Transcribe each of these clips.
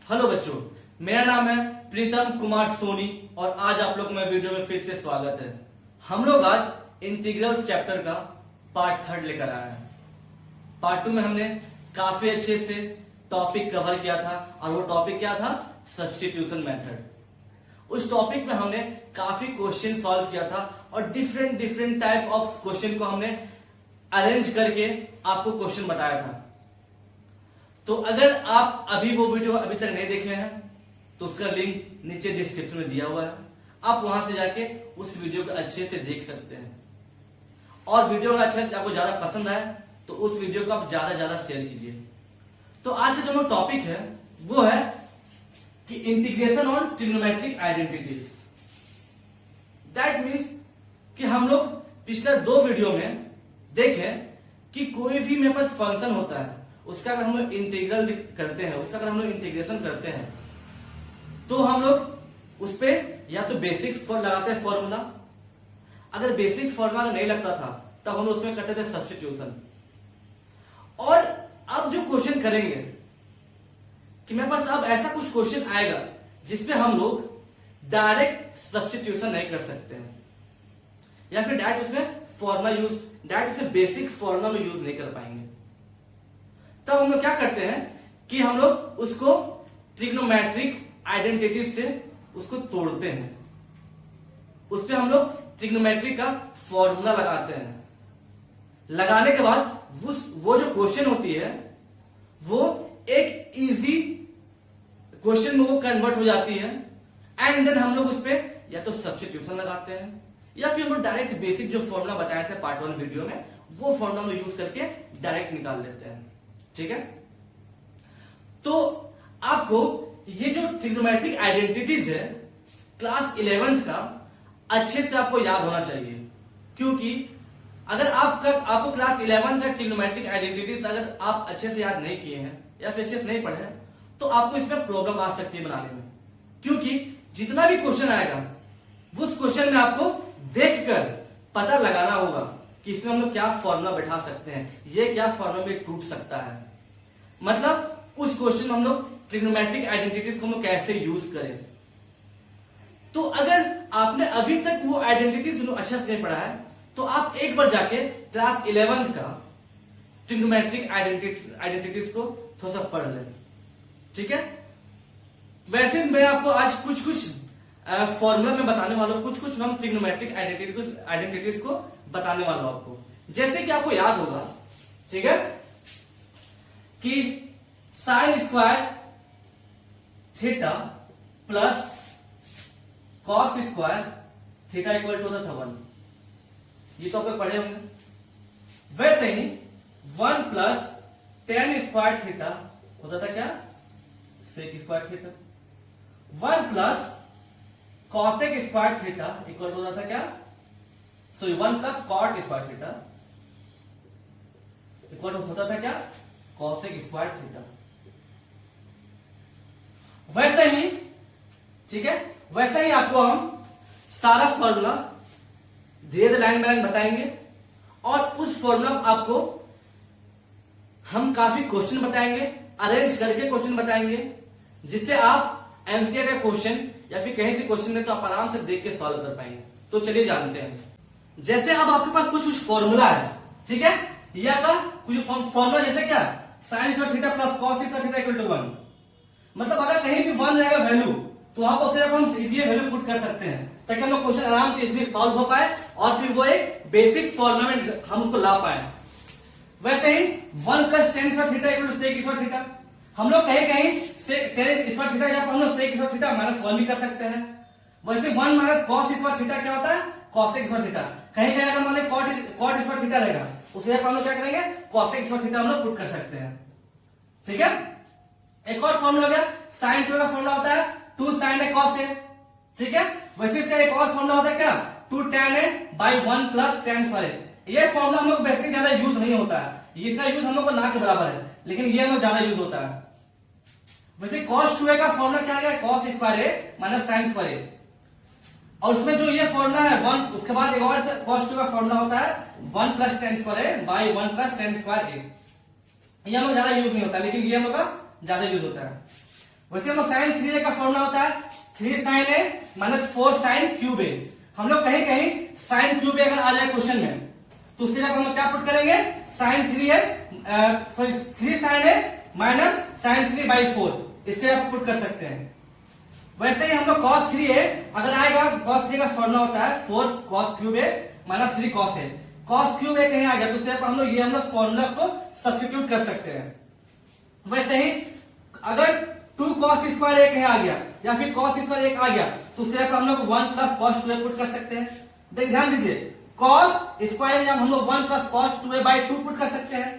Hello बच्चों, मेरा नाम है प्रीतम कुमार सोनी और आज आप लोग में वीडियो में फिर से स्वागत है। हम लोग आज इंटीग्रल्स चैप्टर का पार्ट 3 लेकर आए हैं। पार्ट 2 में हमने काफी अच्छे से टॉपिक कवर किया था और वो टॉपिक क्या था? Substitution method. उस टॉपिक में हमने काफी क्वेश्चन सॉल्व किया था और डिफरेंट टाइप ऑफ क्वेश्चन को हमने अरेंज करके आपको क्वेश्चन बताया था। तो अगर आप अभी वो वीडियो अभी तक नहीं देखे हैं तो उसका लिंक नीचे डिस्क्रिप्शन में दिया हुआ है, आप वहां से जाके उस वीडियो को अच्छे से देख सकते हैं। और वीडियो अगर अच्छा आपको ज्यादा पसंद आए तो उस वीडियो को आप ज्यादा शेयर कीजिए। तो आज का जो टॉपिक है वो है कि integration on trigonometric identities. That means कि हम लोग पिछले 2 वीडियो में देखें कि कोई भी मेरे पास फंक्शन होता है, उसका अगर हम लोग इंटीग्रल करते हैं, उसका अगर हम लोग इंटीग्रेशन करते हैं तो हम लोग उस पे या तो बेसिक लगाते हैं फॉर्मूला। अगर बेसिक फॉर्मूला नहीं लगता था तब हम उसमें करते थे सब्स्टिट्यूशन। और अब जो क्वेश्चन करेंगे कि मेरे पास अब ऐसा कुछ क्वेश्चन आएगा जिसपे हम लोग डायरेक्ट सब्स्टिट्यूशन नहीं कर सकते हैं या फिर डायरेक्ट उसमें फॉर्मूला डायरेक्ट उसमें बेसिक फॉर्मूला में यूज नहीं कर पाएंगे। तब हम लोग क्या करते हैं कि हम लोग उसको ट्रिग्नोमेट्रिक आइडेंटिटीज से उसको तोड़ते हैं, उस पे हम लोग ट्रिग्नोमेट्रिक का फॉर्मूला लगाते हैं। लगाने के बाद वो जो क्वेश्चन होती है वो एक इजी क्वेश्चन में वो कन्वर्ट हो जाती है एंड देन हम लोग उस पे या तो सब्स्टिट्यूशन लगाते हैं या फिर हम लोग डायरेक्ट बेसिक जो फॉर्मूला बताया था पार्ट 1 वीडियो में वो फॉर्मूला में यूज करके डायरेक्ट निकाल लेते हैं। ठीक है, तो आपको ये जो ट्रिग्नोमेट्रिक आइडेंटिटीज है क्लास 11th का अच्छे से आपको याद होना चाहिए, क्योंकि अगर आपको क्लास 11 का ट्रिग्नोमेट्रिक आइडेंटिटीज अगर आप अच्छे से याद नहीं किए हैं या फिर अच्छे से नहीं पढ़े हैं तो आपको इसमें प्रॉब्लम आ सकती है बनाने में। क्योंकि जितना भी क्वेश्चन आएगा उस क्वेश्चन में आपको देखकर पता लगाना होगा कि इसमें हम लोग क्या फॉर्मूला बैठा सकते हैं, ये क्या फॉर्मूला में टूट सकता है। मतलब उस क्वेश्चन में हम लोग ट्रिग्नोमेट्रिक आइडेंटिटीज को हम लोग कैसे यूज करें। तो अगर आपने अभी तक वो आइडेंटिटीज अच्छा से नहीं पढ़ा है तो आप एक बार जाके क्लास 11th का ट्रिग्नोमेट्रिक आइडेंटिटीज को थोड़ा सा पढ़ लें। ठीक है, वैसे मैं आपको आज कुछ फॉर्मूला में बताने वाला हूं, कुछ हम ट्रिग्नोमेट्रिक आइडेंटिटीज को बताने वाला हूं आपको। जैसे कि आपको याद होगा, ठीक है, कि sine square theta plus cos square theta equal to होता था 1। ये तो आप लोग पढ़े होंगे। वैसे ही 1 प्लस टेन स्क्वायर थीटा होता था क्या? Sec square theta. 1 plus cosec square theta equal to होता था क्या? Sorry 1 plus cot square theta equal to होता था क्या? Cosec square theta. वैसे ही, ठीक है, वैसे ही आपको हम सारा फॉर्मूला धीरे लाइन बाय लाइन बताएंगे और उस फॉर्मूला आपको हम काफी क्वेश्चन बताएंगे, अरेंज करके क्वेश्चन बताएंगे, जिससे आप एमसीक्यू का क्वेश्चन या फिर कहीं से क्वेश्चन में तो आप आराम से देख के सॉल्व कर पाएंगे। तो चलिए जानते हैं। जैसे अब आपके पास कुछ फॉर्मूला है, ठीक है, ये आपका कुछ फॉर्मूला जैसे क्या? Sine square theta plus cos square theta equal to 1। मतलब अगर कहीं भी 1 रहेगा वैल्यू तो आप उसके हम इजीली वैल्यू पुट कर सकते हैं ताकि हम लोग क्वेश्चन आराम से इजीली सॉल्व हो पाए और फिर वो एक बेसिक फॉर्मूला में हम उसको ला पाए। वैसे ही 1 plus tan square theta equal to sec square theta. हम लोग कहीं टेन स्क्वायर थीटा या हम लोग सेक स्क्वायर थीटा माइनस 1 भी कर सकते हैं। वैसे 1 माइनस कॉस स्क्वायर थीटा क्या होता है? Cosec square theta. कहीं अगर मान लीजिए कॉट स्क्वायर थीटा रहेगा उसे हम लोग क्या करेंगे? कॉसेक स्क्वायर थीटा हम लोग पुट कर सकते हैं। ठीक है, एक और फॉर्मूला हो गया साइन 2 का फॉर्मूला होता है 2 sin a cos a। ठीक है, वैसे इसका एक और फॉर्मूला होता है क्या? 2 tan a by 1 plus tan square a। ये फॉर्मूला हम लोग बेसिकली ज्यादा यूज नहीं होता है, इसका यूज हम लोग को ना के बराबर है, लेकिन ये हम लोग ज्यादा यूज होता है। वैसे cos 2a का फॉर्मूला क्या है? cos square a minus sin square a। और उसमें जो ये फॉर्मूला है 1, उसके बाद एक और cos 2 का फॉर्मूला होता है 1 plus tan square a by 1 plus tan square a। ये हम लोग ज्यादा यूज नहीं होता, लेकिन ये हम लोग का ज्यादा यूज होता है। वैसे हम लोग साइन 3a का फॉर्मूला होता है 3 sin a minus 4 sin cube a। हम लोग कहीं कहीं साइन क्यूब a अगर आ जाए क्वेश्चन में तो उसके जगह हम लोग क्या पुट करेंगे sine 3 sin a minus sine 3/4 इसके आप पुट कर सकते हैं। वैसे ही हम लोग cos 3a अगर आएगा, cos 3 का फॉर्मूला होता है 4 cos cube a minus 3 cos a। cos cube a कहीं आ गया तो उसके हम लोग फॉर्मूला को सब्स्टिट्यूट कर सकते हैं। वैसे ही अगर 2 cos स्क्वायर a कहीं आ गया या फिर cos स्क्वायर 1 आ गया तो उसके हम लोग 1 प्लस cos 2a पुट कर सकते हैं। देखिए ध्यान दीजिए, cos स्क्वायर हम लोग 1 प्लस cos 2a/2 पुट कर सकते हैं।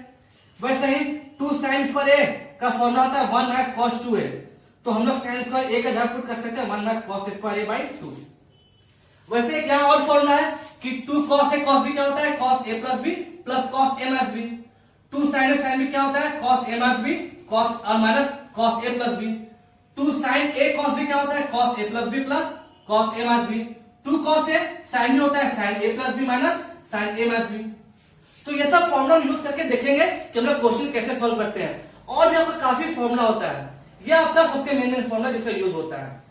वैसे ही 2 sin स्क्वायर a का फॉर्मूला होता है 1 माइनस cos 2a, तो हम लोग sin स्क्वायर a का जगह पुट कर सकते हैं 1 माइनस cos स्क्वायर a/2। वैसे एक यहाँ और फॉर्मूला है कि 2 cos a cos b क्या होता है cos a plus b plus cos a minus b। 2 sin a sin b क्या होता है cos a minus b cos और minus cos a plus b। 2 sin a cos b क्या होता है cos a plus b plus cos a minus b। 2 cos a sin b होता है sin a plus b minus sin a minus b। तो ये सब formula use करके देखेंगे कि हम लोग क्वेश्चन कैसे सॉल्व करते हैं। और भी आपका काफी फॉर्मूला होता है, ये आपका सबसे मेन फॉर्मूला जिसका यूज होता है।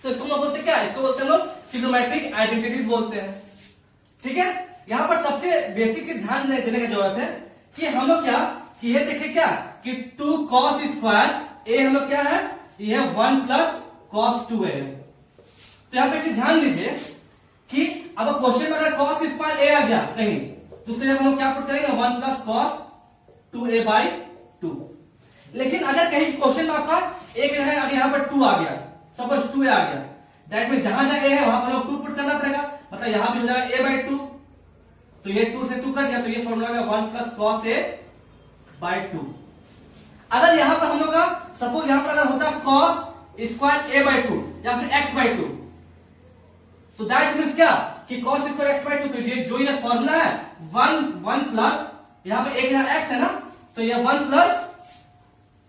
तो इसको हम लोग बोलते हैं क्या, इसको बोलते हैं हम लोग ट्रिग्नोमेट्रिक आइडेंटिटीज बोलते हैं। ठीक है, यहाँ पर सबसे बेसिक चीज ध्यान देने की जरूरत है कि हम लोग क्या कि ये देखिए क्या कि 2 cos स्क्वायर a हम लोग क्या है ये 1 प्लस cos 2a है। तो यहाँ पे चीज ध्यान दीजिए कि अब क्वेश्चन में अगर cos स्क्वायर a आ गया कहीं तो उसके जगह हम लोग क्या पुट करेंगे 1 प्लस cos 2a/2। लेकिन अगर कहीं क्वेश्चन में आपका एक है अगर यहाँ पर 2 आ गया, सपोज 2a आ गया, दैट मीन जहां जहां a है वहां पर हम लोग 2 पुट करना पड़ेगा, मतलब यहां भी हो जाएगा a/2। तो ये 2 से 2 कट गया तो ये फॉर्मूला होगा 1 प्लस cos a/2। अगर यहां पर हम लोग का सपोज यहां पर अगर होता cos स्क्वायर a/2 या फिर x/2 तो दैट मीन्स क्या कि cos स्क्वायर x/2 तो ये जो ये फॉर्मूला है 1 प्लस यहां पे एक यहाँ x है ना, तो ये 1 प्लस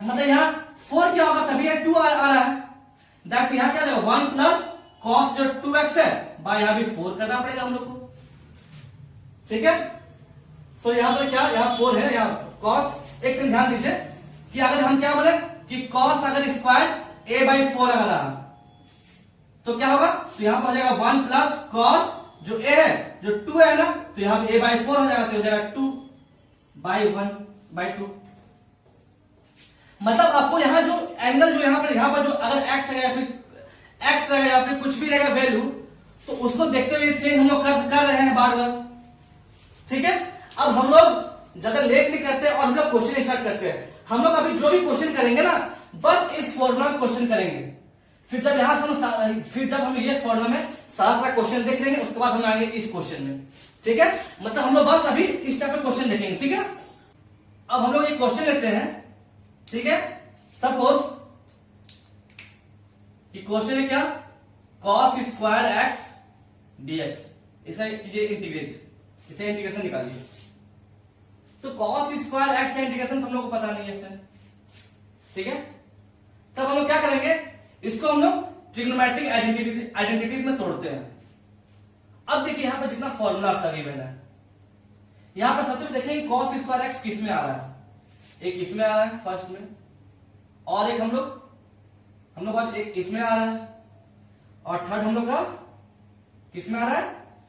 मतलब यहाँ 4 क्या होगा तभी ये 2 आ रहा है, दैट यहां क्या जाएगा 1 प्लस cos जो 2x है बाय यहां भी 4 करना पड़ेगा हम लोग को। ठीक है, तो यहां पर क्या यहां 4 है, यहां cos एक सेकंड ध्यान दीजिए कि अगर हम क्या बोले कि cos अगर स्क्वायर a/4 अगर रहा तो क्या होगा, तो यहां पर हो जाएगा 1 प्लस cos जो a है जो 2 है ना, तो यहां पे a/4 हो जाएगा तो हो जाएगा 2/1/2। मतलब आपको यहां जो एंगल जो यहां पर जो अगर x रहेगा या फिर कुछ भी रहेगा वैल्यू तो उसको देखते हुए चेंज हम लोग कर रहे हैं बार बार। ठीक है, अब हम लोग ज्यादा लेट नहीं करते और हम लोग क्वेश्चन स्टार्ट करते हैं। हम लोग अभी जो भी क्वेश्चन करेंगे ना बस इस फॉर्मूला क्वेश्चन करेंगे, फिर जब हम ये फॉर्मूला में सारा क्वेश्चन देख लेंगे उसके बाद हम आएंगे इस क्वेश्चन में। ठीक है, मतलब हम लोग बस अभी इस टाइप का क्वेश्चन देखेंगे। ठीक है, अब हम लोग एक क्वेश्चन लेते हैं। ठीक है, सपोज कि क्वेश्चन है क्या cos स्क्वायर x dx, इसे ये इंटीग्रेशन निकालिए। तो cos स्क्वायर x का इंटीग्रेशन तो हम लोग को पता नहीं है इससे। ठीक है, तब हम लोग क्या करेंगे, इसको हम लोग ट्रिग्नोमेट्रिक आइडेंटिटीज में तोड़ते हैं। अब देखिए यहां पर जितना फॉर्मूला आपका गिवन है, यहां पर सबसे देखेंगे cos स्क्वायर x किस में आ रहा है, एक इसमें आ रहा है फर्स्ट में, और एक हम लोग एक इसमें आ रहा है, और थर्ड हम लोग का किस में आ रहा है,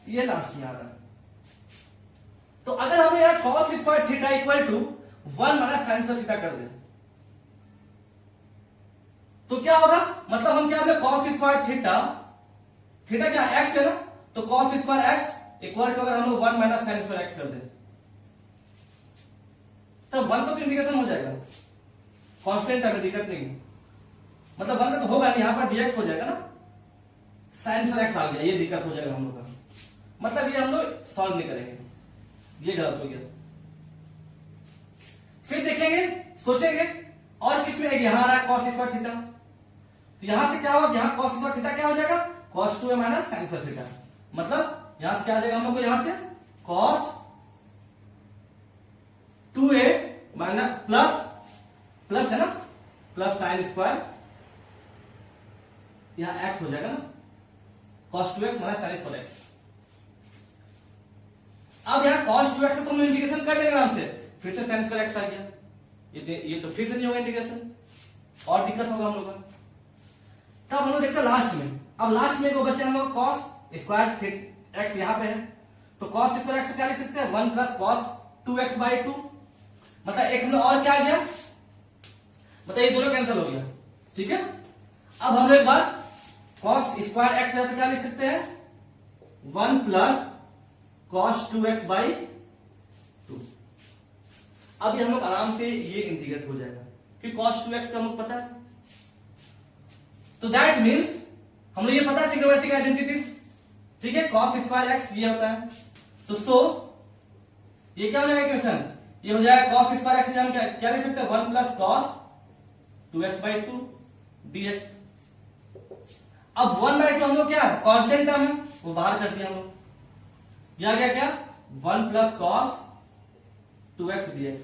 ये लास्ट में आ रहा है। तो अगर हम यहां cos square theta equal to 1 minus sine square theta कर दें तो क्या होगा, मतलब हम क्या बोले cos स्क्वायर थीटा क्या x है ना, तो cos square x equal to अगर हम लोग 1 माइनस साइन स्क्वायर x कर दें तब 1 का तो इंटीग्रेशन हो जाएगा, कांस्टेंट है दिक्कत नहीं, मतलब 1 का तो होगा नहीं, यहां पर dx हो जाएगा ना, साइन स्क्वायर x आ गया, ये दिक्कत हो जाएगा हम लोग का, मतलब ये हम लोग सॉल्व नहीं करेंगे, ये गलत हो गया। फिर देखेंगे सोचेंगे और किसमें है, यहां आ रहा है cos स्क्वायर थीटा, तो यहां से क्या होगा, यहां cos स्क्वायर थीटा क्या हो जाएगा cos 2a minus sine square theta, मतलब यहां से क्या आ जाएगा हम लोग को, यहां से cos 2a माइनस प्लस है ना प्लस साइन स्क्वायर, यहां x हो जाएगा ना cos 2x minus sine square x। अब यहां cos 2x तो हम इंटीग्रेशन कर लेंगे आराम से, फिर से साइन स्क्वायर x आ गया, ये तो फिर से नहीं होगा इंटीग्रेशन, और दिक्कत होगा हम लोग का। तब हम लोग देखते हैं लास्ट में। अब लास्ट में को बचे हम लोग कॉस स्क्वायर एक्स यहाँ पे है, तो कॉस स्क्वायर एक्स क्या लिख सकते हैं, 1 प्लस कॉस 2x/2। मतलब एक हम लोग और क्या आ गया, मतलब ये दोनों कैंसिल हो गया, ठीक है। अब हम लोग एक बार कॉस स्क्वायर एक्स पे क्या लिख सकते हैं, 1 प्लस कॉस 2x/2। अब ये हम लोग आराम से ये इंटीग्रेट हो जाएगा कि कॉस 2x का हम लोग पता है। तो दैट मीन्स हम लोग ये पता है ट्रिग्नोमेट्रिक आइडेंटिटीज, ठीक है। कॉस स्क्वायर एक्स ये होता है, तो सो ये क्या हो जाएगा इक्वेशन, ये हो जाएगा कॉस स्क्वायर एक्स हम क्या लिख सकते हैं, 1 प्लस कॉस 2x/2 dx। अब 1/2 हम लोग क्या कांस्टेंट टर्म है वो बाहर कर दिया हम लोग, यह आ गया क्या 1 प्लस कॉस 2x dx,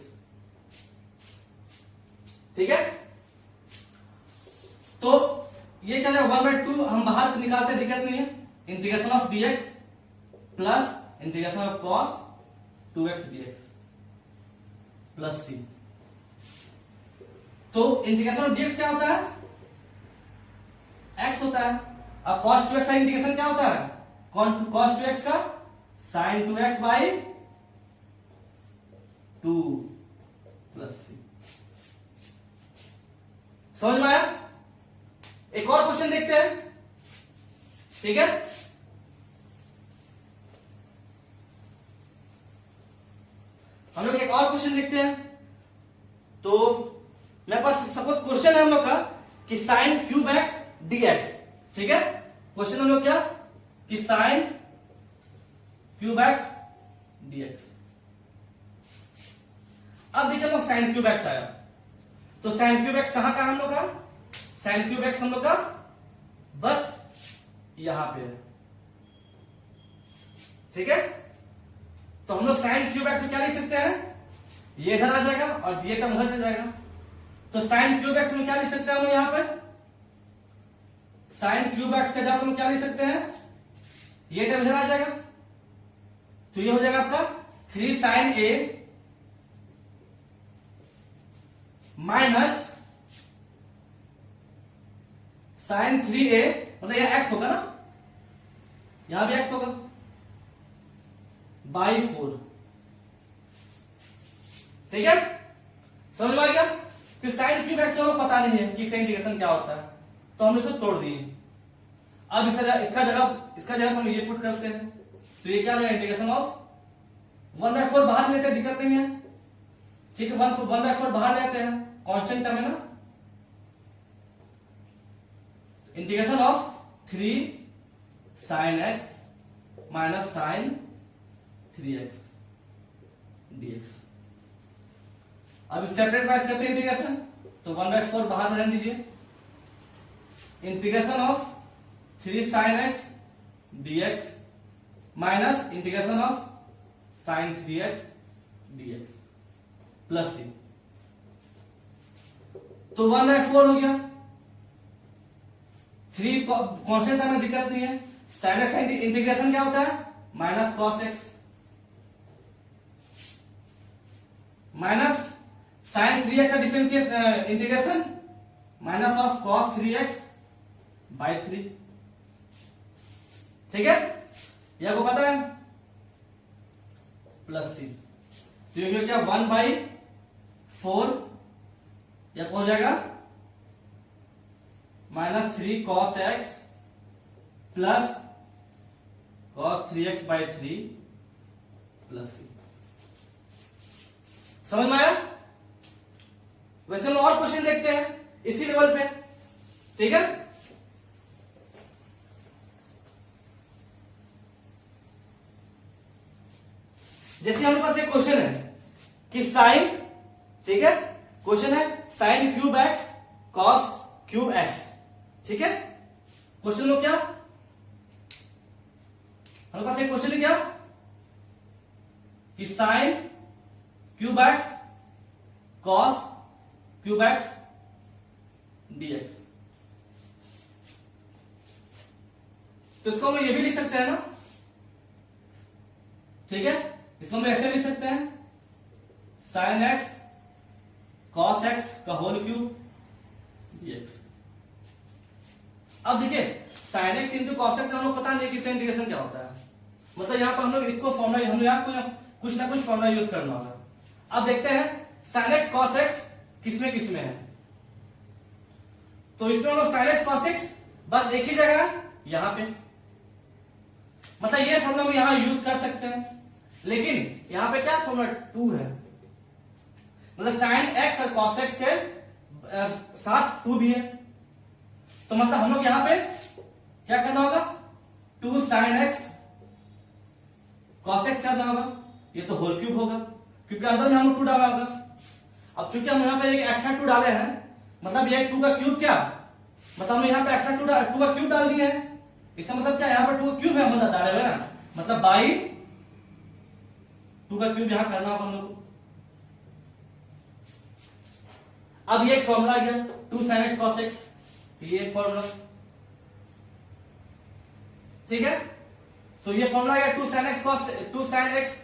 ठीक है। तो ये क्या है 1/2 हम बाहर निकालते दिक्कत नहीं है, integration of dx plus integration of cos 2x dx plus c। तो इंटीग्रेशन ऑफ dx क्या होता है, x होता है। अब cos 2x का इंटीग्रेशन क्या होता है, cos 2x का sin 2x/2 प्लस c। समझ में आया। एक और क्वेश्चन देखते हैं, ठीक है। हम लोग एक और क्वेश्चन देखते हैं। तो मेरे पास सपोज क्वेश्चन है हम लोग का कि साइन क्यूब एक्स dx, ठीक है। क्वेश्चन हम लोग क्या कि साइन क्यूब एक्स dx। अब देखिए हम लोग साइन क्यूब एक्स आया, तो साइन क्यूब एक्स कहां का हम लोग का, साइन क्यूब एक्स हम लोग का बस यहां पे है, ठीक है। तो हम लोग साइन क्यूब एक्स क्या लिख सकते हैं, ये इधर आ जाएगा और ये टर्म उधर चल जाएगा। तो साइन क्यूब एक्स में क्या लिख सकते हैं हम लोग यहां पर, साइन क्यूब एक्स के जगह हम क्या लिख सकते हैं, ये टर्म इधर आ जाएगा, तो ये हो जाएगा आपका 3 sin a minus sign 3a, मतलब यह x होगा ना, यहां भी x होगा बाई 4, ठीक है। समझ में आ गया कि साइन क्यूब एक्स हमें पता नहीं है कि इसका इंटीग्रेशन क्या होता है, तो हम इसे तोड़ दिए। अब इसका जगह हम ये पुट करते हैं, तो ये क्या हो जाएगा इंटीग्रेशन ऑफ 1/4 बाहर लेते हैं, दिक्कत नहीं है, ठीक है। 1/4 बाहर लेते हैं, कांस्टेंट टर्म है ना। Integration of 3 sin x minus sin 3x dx। अब सेपरेट वाइज करते हैं इंटीग्रेशन, तो 1/4 बाहर में रहने दीजिए, integration of 3 sin x dx minus integration of sin 3x dx plus c। तो 1/4 हो गया, 3 कांस्टेंट में दिक्कत नहीं है। sin x इंटीग्रेशन क्या होता है, minus cos x minus sin 3x का differentiate integration minus of cos 3x by 3, ठीक है। यह आपको पता है, प्लस c। तो ये क्या 1/4 यह हो जाएगा minus 3 cos x plus cos 3x by 3 plus c। समझ में आया। वैसे हम और क्वेश्चन देखते हैं इसी लेवल पे, ठीक है। जैसे हमारे पास एक क्वेश्चन है कि साइन, ठीक है, क्वेश्चन है sign cube x cos cube x, ठीक है। क्वेश्चन लो क्या, हमारे पास एक क्वेश्चन है क्या कि sign cube x cos cube x dx। तो इसको हम ये भी लिख सकते हैं ना, ठीक है। इसको हम ऐसे लिख सकते हैं साइन एक्स कॉस एक्स का होल क्यूब अब देखिए sin x into cos x हम लोग पता नहीं कि इसका इंटीग्रेशन क्या होता है, मतलब यहाँ पर हम लोग इसको फॉर्मूला हम यहाँ कुछ ना कुछ फॉर्मूला यूज करना होगा। अब देखते हैं sin x cos x किसमें किसमें है, तो इसमें हम लोग sin x cos x बस एक ही जगह है यहां पे, मतलब ये फॉर्मूला हम यहां यूज कर सकते हैं, लेकिन यहां पे क्या फॉर्मूला 2 है, मतलब sin x और cos x के साथ 2 भी है, तो मतलब हम लोग यहां पे क्या करना होगा 2 sin x cos x करना होगा, ये तो होल क्यूब होगा क्योंकि अंदर में हम लोग 2 डाला होगा। अब चूंकि हम यहाँ पे एक एक्स्ट्रा 2 डाले हैं, मतलब ये 2 का क्यूब क्या, मतलब हम यहाँ पे एक्स्ट्रा 2 का क्यूब डाल दिए हैं, इसका मतलब क्या यहाँ पर 2 का क्यूब है हम डाले हुए ना, मतलब बाई 2 का क्यूब यहां करना होगा हम लोग को। अब ये एक फॉर्मूला आ गया 2 sin x cos x, ये एक फॉर्मूला, ठीक है, तो ये फॉर्मूला आ गया 2 sin x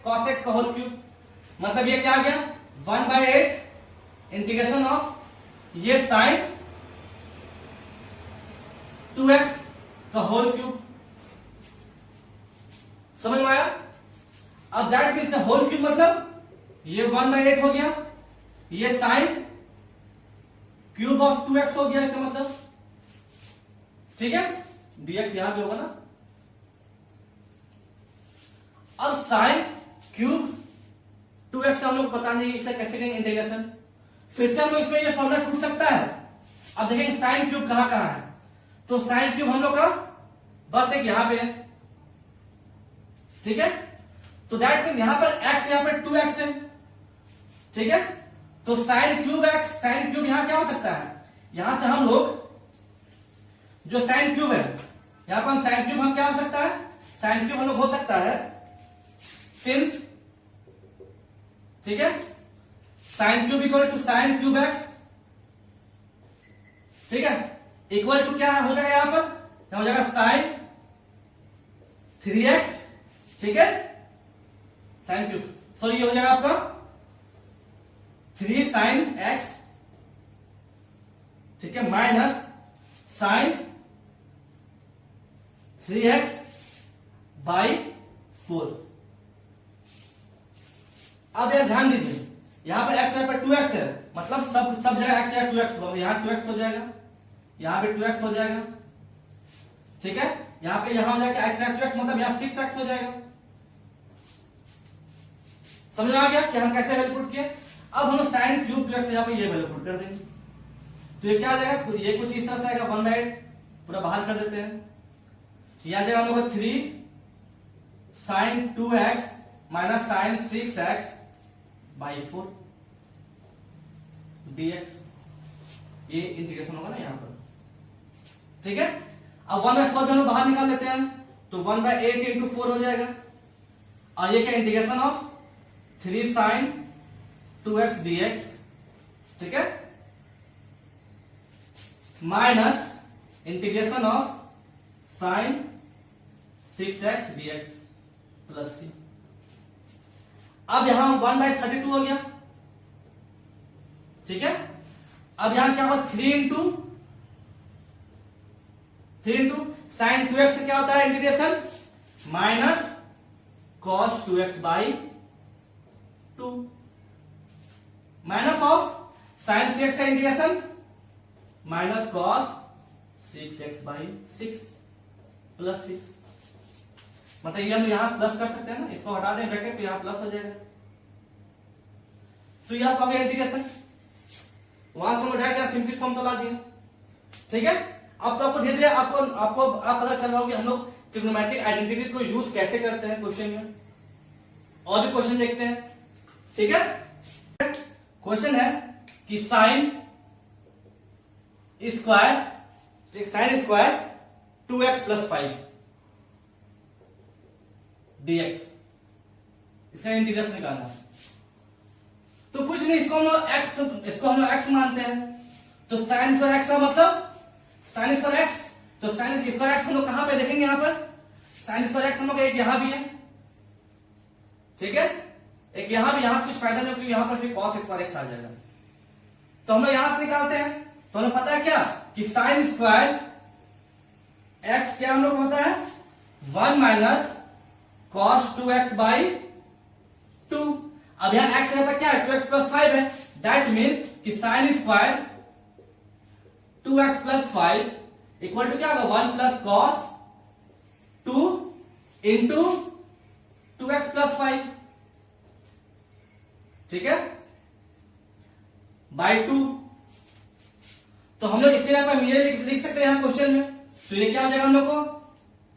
cos x का होल क्यूब, मतलब ये क्या आ गया 1/8 इंटीग्रेशन ऑफ ये sin 2x का होल क्यूब, समझ में आया। अब दैट मीन्स होल क्यूब मतलब ये 1/8 हो गया, ये sin क्यूब ऑफ 2x हो गया इसका मतलब, ठीक है, dx यहां पे होगा ना। अब sin क्यूब 2x हम लोग पता नहीं इसे कैसे करेंगे इंटीग्रेशन, फिर से हम लोग इसमें ये फॉर्मूला टूट सकता है। अब देखेंगे sin क्यूब कहां कहां है, तो sin क्यूब हम लोग का बस एक यहां पे है, ठीक है, तो दैट मीन यहां पर x यहां पर 2x है, ठीक है, तो sin cube x sin cube यहां क्या हो सकता है, यहां से हम लोग जो sin क्यूब है यहां पर sin क्यूब हम क्या हो सकता है, sin क्यूब हम लोग हो सकता है सिंस, ठीक है, sin cube equal to sin cube x, ठीक है, इक्वल टू क्या हो जाएगा यहां पर, क्या हो जाएगा sin 3x, ठीक है, sin क्यूब सॉरी ये हो जाएगा आपका 3 sin x, ठीक है, माइनस sin 3x बाई 4। अब यहां ध्यान दीजिए यहां पर x पर 2x है, मतलब सब जगह x या 2x होगा, यहां 2x हो जाएगा, यहां पे 2x हो जाएगा, ठीक है, यहां पे यहां हो जाएगा x या 2x मतलब यहां 6x हो जाएगा। समझ में आ गया कि हम कैसे वैल्यू पुट किए। अब हम sin क्यूब 2x यहां पे ये वैल्यू पुट कर देंगे, तो ये क्या आ जाएगा, ये कुछ इस तरह से आएगा 1/8, पूरा बाहर कर देते हैं, ये आ जाएगा हम लोग 3 sin 2x minus sin 6x by 4 dx, ये इंटीग्रेशन होगा ना यहां पर, ठीक है। अब 1/4 भी हम बाहर निकाल लेते हैं, तो 1/8 इंटू 4 हो जाएगा, और ये क्या integration of 3 sin 2x dx, ठीक है, minus integration of sin 6x dx plus c। अब यहां 1/32 हो गया, ठीक है, अब यहां क्या होगा 3 इंटू sin 2x से क्या होता है integration minus cos 2x by 2, minus of sin 6x का integration minus cos 6x by 6 plus 6, मतलब ये हम यहां प्लस कर सकते हैं ना, इसको हटा दें ब्रैकेट तो यहां प्लस हो जाएगा, तो यह आपका इंटीग्रेशन वहां से हम उठा के सिंपल फॉर्म तो ला दिए, ठीक है। अब तो आपको धीरे धीरे आप पता चल रहा होगा हम लोग ट्रिग्नोमेट्रिक आइडेंटिटीज को यूज कैसे करते हैं क्वेश्चन में, और भी क्वेश्चन देखते हैं, ठीक है। क्वेश्चन है कि sine square 2x plus 5 dx, इसका इंटीग्रेशन निकालना है, तो कुछ नहीं, इसको हम लोग x मानते हैं, तो साइन स्क्वायर x का मतलब साइन स्क्वायर x, तो साइन स्क्वायर x हम लोग कहां पे देखेंगे, यहां पर साइन स्क्वायर x हम लोग एक यहां भी है, ठीक है, एक यहां भी, यहां से कुछ फायदा नहीं क्योंकि यहां पर फिर cos स्क्वायर x आ जाएगा, तो हम लोग यहां से निकालते हैं, तो हमें पता है क्या कि साइन स्क्वायर x क्या हम लोग होता है 1 माइनस कॉस 2x बाई 2। अब यहाँ x यहाँ पर क्या है 2x प्लस 5 है, दैट मीन्स कि sine square 2x plus 5 equal to क्या होगा 1 plus cos 2 into 2x plus 5, ठीक है, बाई 2। तो हम लोग इसके यहाँ पर लिख सकते हैं यहाँ क्वेश्चन में। तो ये क्या हो जाएगा हम लोग को,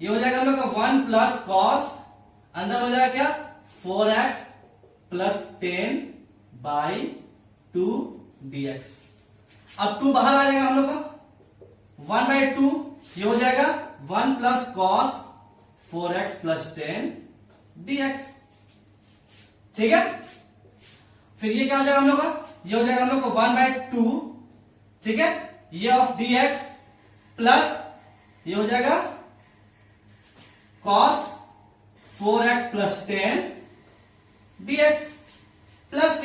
ये हो जाएगा हम लोग का 1 प्लस कॉस, अंदर हो जाएगा क्या 4x प्लस 10 बाई 2 dx। अब 2 बाहर आ जाएगा हम लोग का 1 बाई 2, ये हो जाएगा 1 plus cos 4x plus 10 dx, ठीक है। फिर ये क्या हो जाएगा हम लोग का, ये हो जाएगा हम लोग को 1 बाई 2, ठीक है, ये ऑफ dx प्लस ये हो जाएगा cos 4x plus 10 dx plus c।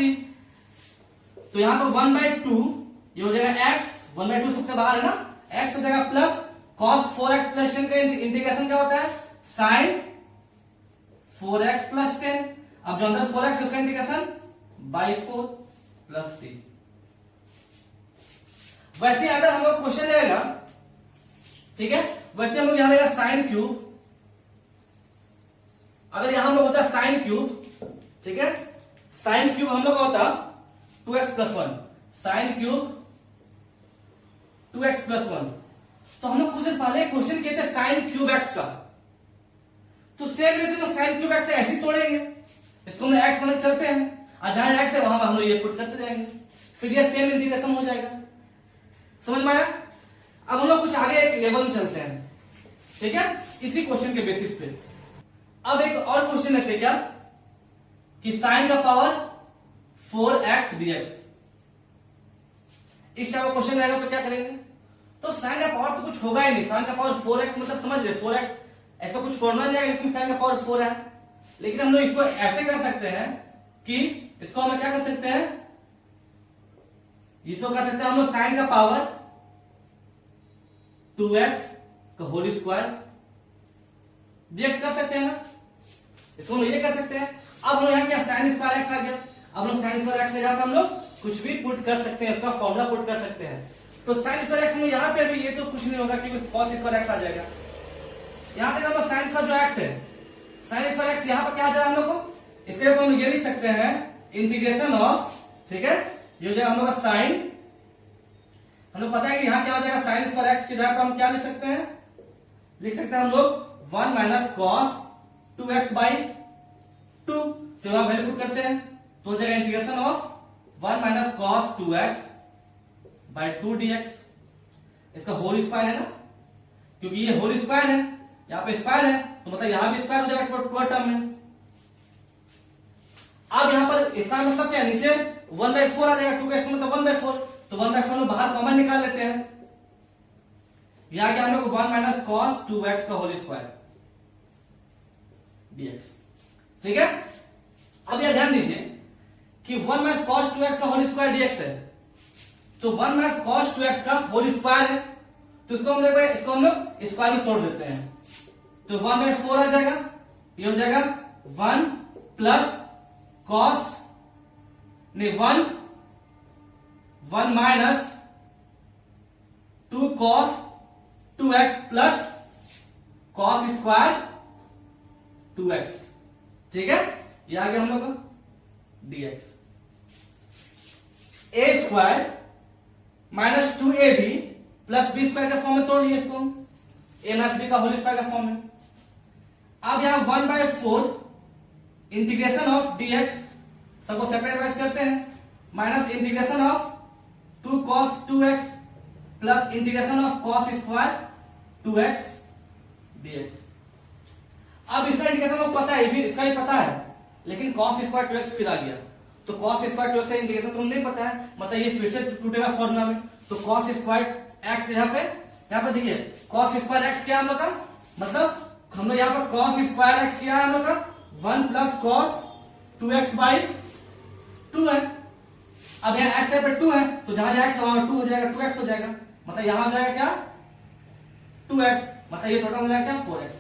तो यहां पर 1 बाई 2 ये हो जाएगा x, 1 बाई 2 सबसे बाहर है ना, x हो जाएगा प्लस cos 4x प्लस 10 का इंटीग्रेशन क्या होता है sin 4x प्लस 10। अब जो अंदर 4x उसका इंटीग्रेशन बाई 4 प्लस c। वैसे अगर हम लोग क्वेश्चन रहेगा, ठीक है, वैसे हम लोग यहां रहेगा साइन क्यूब, अगर यहां हम लोग होता है साइन क्यूब, ठीक है, साइन क्यूब हम लोग होता 2x plus 1, sine cube 2x plus 1। तो हम लोग कुछ दिन पहले क्वेश्चन किए थे साइन क्यूब x का, तो सेम वैसे तो साइन क्यूब x ऐसे ही तोड़ेंगे, इसको हम x माने चलते हैं और जहां x है वहां हम लोग ये पुट करते जाएंगे, फिर ये सेम इंटीग्रेशन हो जाएगा। समझ में आया। अब हम लोग कुछ आगे एक लेवल में चलते हैं, ठीक है, इसी क्वेश्चन के बेसिस पे। अब एक और क्वेश्चन है क्या कि साइन का पावर 4x dx, इस टाइप का क्वेश्चन आएगा तो क्या करेंगे, तो साइन का पावर तो कुछ होगा ही नहीं, साइन का पावर 4x मतलब समझ रहे 4x ऐसा कुछ फॉर्मूला नहीं आएगा इसमें साइन का पावर 4 है। लेकिन हम लोग इसको ऐसे कर सकते हैं कि इसको हम क्या कर सकते हैं, इसको कर सकते हैं हम लोग साइन का पावर 2x का होल स्क्वायर dx कर सकते हैं ना, इसको हम ये कर सकते हैं। अब हम यहाँ क्या साइन स्क्वायर x आ गया, अब हम साइन स्क्वायर x है जहां पे हम लोग कुछ भी पुट कर सकते हैं, इसका फॉर्मूला पुट कर सकते हैं। तो साइन स्क्वायर x में यहाँ पे भी ये तो कुछ नहीं होगा क्योंकि कॉस स्क्वायर x आ जाएगा। यहां तक हम लोग साइन स्क्वायर जो x है, साइन स्क्वायर x यहाँ पर क्या आ जाएगा हम लोग को, इसके ऊपर हम ये लिख सकते हैं इंटीग्रेशन ऑफ, ठीक है, ये हो जाएगा हम लोग का साइन, हम लोग पता है कि यहाँ क्या हो जाएगा साइन स्क्वायर x की जगह पर हम क्या लिख सकते हैं, लिख सकते हैं हम लोग 1 माइनस कॉस 2x बाई 2। तो वहां वैल्यू पुट करते हैं तो हो जाएगा integration of 1 minus cos 2x by 2 dx। इसका होल स्क्वायर है ना, क्योंकि ये होल स्क्वायर है, यहाँ पे स्क्वायर है तो मतलब यहां भी स्क्वायर हो जाएगा टू टर्म में। अब यहां पर इसका मतलब क्या, नीचे 1/4 आ जाएगा, 2 का मतलब 1/4, तो 1/4 में बाहर कॉमन निकाल लेते हैं, यहां क्या हम लोग 1 माइनस कॉस 2x का होल स्क्वायर dx, ठीक है। अब यह ध्यान दीजिए कि 1 माइनस कॉस 2x का होल स्क्वायर dx है, तो 1 माइनस कॉस 2x का होल स्क्वायर है, तो इसको हम लोग स्क्वायर में तोड़ देते हैं, तो 1/4 आ जाएगा, ये हो जाएगा 1 प्लस कॉस नहीं 1 minus 2 cos 2x plus cos square 2x, ठीक है, ये आ गया हम लोग का dx। a square minus 2ab plus b square का फॉर्म में तोड़ दिए इसको, a माइनस b का होल स्क्वायर का फॉर्म में। अब यहां 1/4 इंटीग्रेशन ऑफ dx, सबको सेपरेट वाइज करते हैं, minus integration of 2 cos 2x plus integration of cos square 2x dx। अब इसका इंटीग्रेशन आपको पता है, इसका ही पता है, लेकिन cos स्क्वायर 2x फिर आ गया, तो cos स्क्वायर 2x का इंटीग्रेशन तुम नहीं पता है, मतलब ये फिर से टूटेगा फॉर्मूला में, तो cos स्क्वायर x यहाँ पे देखिए cos स्क्वायर x क्या हम लोग का, मतलब हम लोग यहाँ पर cos स्क्वायर x क्या है हम लोग का 1 प्लस cos 2x बाई 2 है। अब यहाँ x पे 2 है तो जहां x वहां 2 हो जाएगा, 2x हो जाएगा, मतलब यहां हो जाएगा क्या 2x, मतलब ये टोटल हो जाएगा क्या 4x।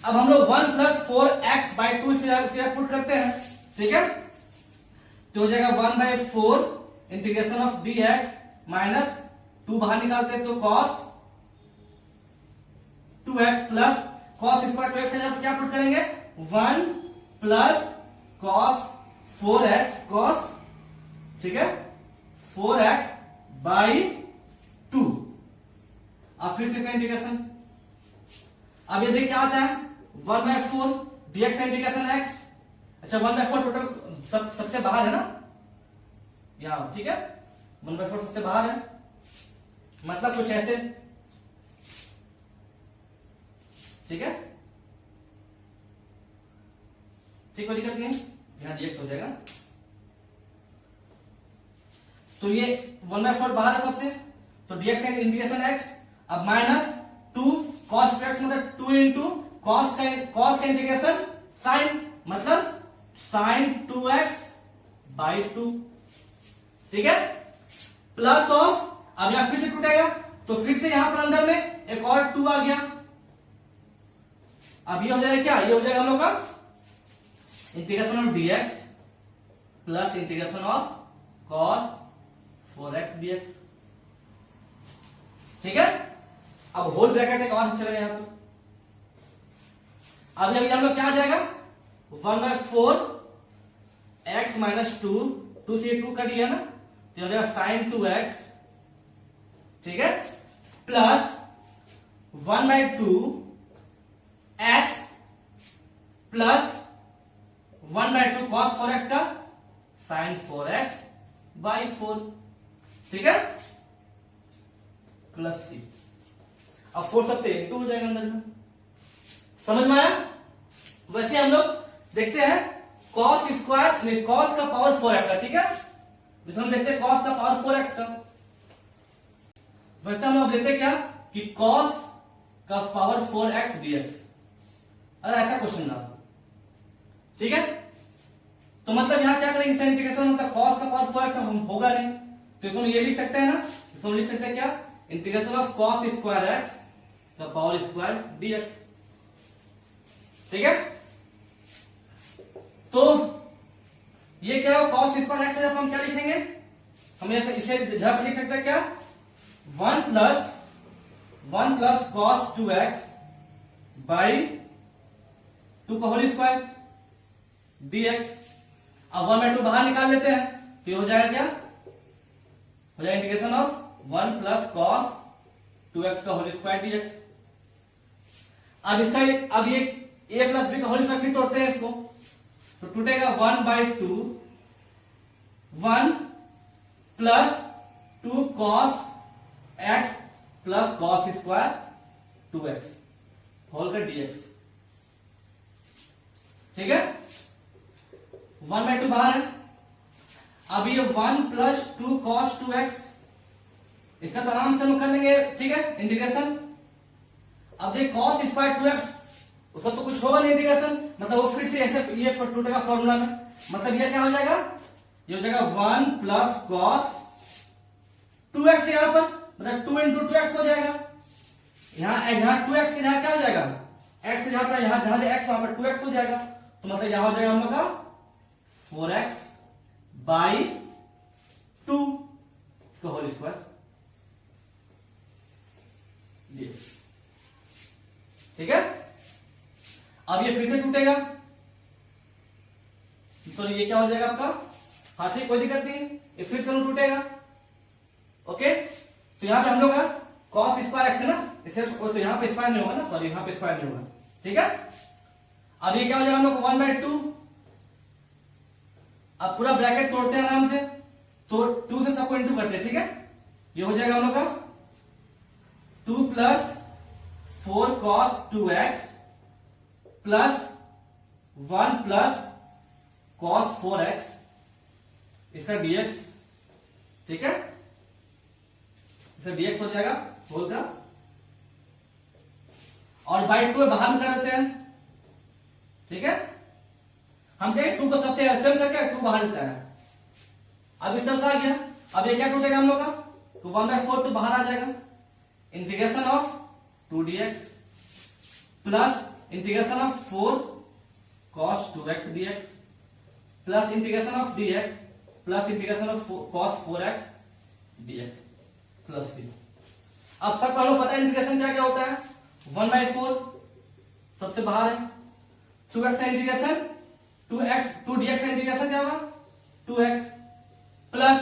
अब हम लोग 1 प्लस 4x/2 इसके पुट करते हैं, ठीक है। तो हो जाएगा 1/4 इंटीग्रेशन ऑफ dx माइनस 2 बाहर निकालते हैं तो cos 2x plus cos square 2x है, क्या पुट करेंगे 1 प्लस cos 4x cos, ठीक है 4x/2। अब फिर से इसका इंटीग्रेशन, अब ये देखिए क्या आता है 1/4 dx का इंटीग्रेशन x। अच्छा 1/4 टोटल सबसे बाहर है ना यहां, ठीक है 1/4 सबसे बाहर है, मतलब कुछ ऐसे, ठीक है ठीक, कोई दिक्कत नहीं, यहां dx हो जाएगा। तो ये 1/4 बाहर है सबसे, तो dx का इंटीग्रेशन x। अब माइनस 2 cos x मतलब 2 इंटू cos का इंटीग्रेशन sin, मतलब sin 2x/2, ठीक है प्लस ऑफ, अब यहां फिर से टूटेगा तो फिर से यहां पर अंदर में एक और 2 आ गया। अब ये हो जाएगा क्या, ये हो जाएगा हम लोग का integration of dx plus integration of cos 4x dx, ठीक है। अब होल ब्रैकेट एक और चलेगा यहां पर, अब जब हम लोग क्या आ जाएगा 1/4 x माइनस 2 से 2 कट दिया ना, तो हो जाएगा sin 2x, ठीक है plus 1/2 x plus 1/2 cos 4x का sin 4x/4, ठीक है प्लस c। अब 4 सबसे 2 हो जाएगा अंदर में, समझ में आया। वैसे हम लोग देखते हैं cos स्क्वायर में cos का पावर 4x का, ठीक है जिसे हम देखते हैं cos का पावर 4x का। वैसे हम लोग लेते क्या कि cos का पावर 4x dx, अगर ऐसा क्वेश्चन ना, ठीक है तो मतलब यहां क्या करेंगे इसका इंटीग्रेशन, मतलब cos का पावर 4x हम होगा नहीं, तो इसमें ये लिख सकते हैं ना, इसमें लिख सकते हैं क्या integration of cos square x का पावर स्क्वायर dx, ठीक है। तो ये क्या हो cos स्क्वायर x, जब हम क्या लिखेंगे, हम इसे जब लिख सकते हैं क्या 1 प्लस cos 2x/2 का होल स्क्वायर dx। अब 1/2 बाहर निकाल लेते हैं तो ये हो जाएगा क्या, हो जाएगा integration of 1 plus cos 2x का होल स्क्वायर dx। अब इसका अब ये a प्लस b का होल स्क्वायर भी तोड़ते हैं इसको, तो टूटेगा 1/2 1 plus 2 cos x plus cos square 2x whole का dx, ठीक है 1/2 बाहर है। अब ये 1 प्लस 2 cos 2x, इसका तो आराम से हम कर लेंगे, ठीक है इंटीग्रेशन। अब देखिए cos स्क्वायर 2x, उसका तो कुछ होगा नहीं इंटीग्रेशन, मतलब वो फिर से ऐसे ये टूटेगा फॉर्मूला में, मतलब ये क्या हो जाएगा, ये हो जाएगा 1 प्लस cos 2x यहां पर, मतलब 2 इंटू 2x हो जाएगा। यहां 2x के जहां क्या हो जाएगा x जहां पर, यहां जहां से x वहां पर 2x हो जाएगा, तो मतलब यहां हो जाएगा हम लोग का 4x/2 का होल स्क्वायर dx, ठीक है। अब ये फिर से टूटेगा, तो ये क्या हो जाएगा आपका, हाँ ठीक कोई दिक्कत नहीं, ये फिर से टूटेगा, ओके। तो यहां पे हम लोग का cos स्क्वायर x है ना, इसे तो यहां पे स्क्वायर नहीं होगा ना, सॉरी यहां पे स्क्वायर नहीं होगा, ठीक है। अब ये क्या हो जाएगा हम लोग 1/2, अब पूरा ब्रैकेट तोड़ते हैं आराम से, तो 2 से सबको इंटू करते हैं, ठीक है। ये हो जाएगा हम लोग का 2 plus 4 cos 2x plus 1 plus cos 4x इसका dx, ठीक है इसका dx हो जाएगा होल का, और बाई 2 बाहर कर देते हैं, ठीक है। हम क्या 2 को सबसे एलसीएम करके 2 बाहर निकलता है, अब इस तरह से आ गया। अब ये क्या टूटेगा हम लोग का, तो 1/4 तो बाहर आ जाएगा, integration of 2dx plus integration of 4 cos 2x dx plus integration of dx plus integration of cos 4x dx plus c। अब सब कानून पता है इंटीग्रेशन क्या क्या होता है। 1/4 सबसे बाहर है, 2x का इंटीग्रेशन 2dx का इंटीग्रेशन क्या होगा 2x प्लस,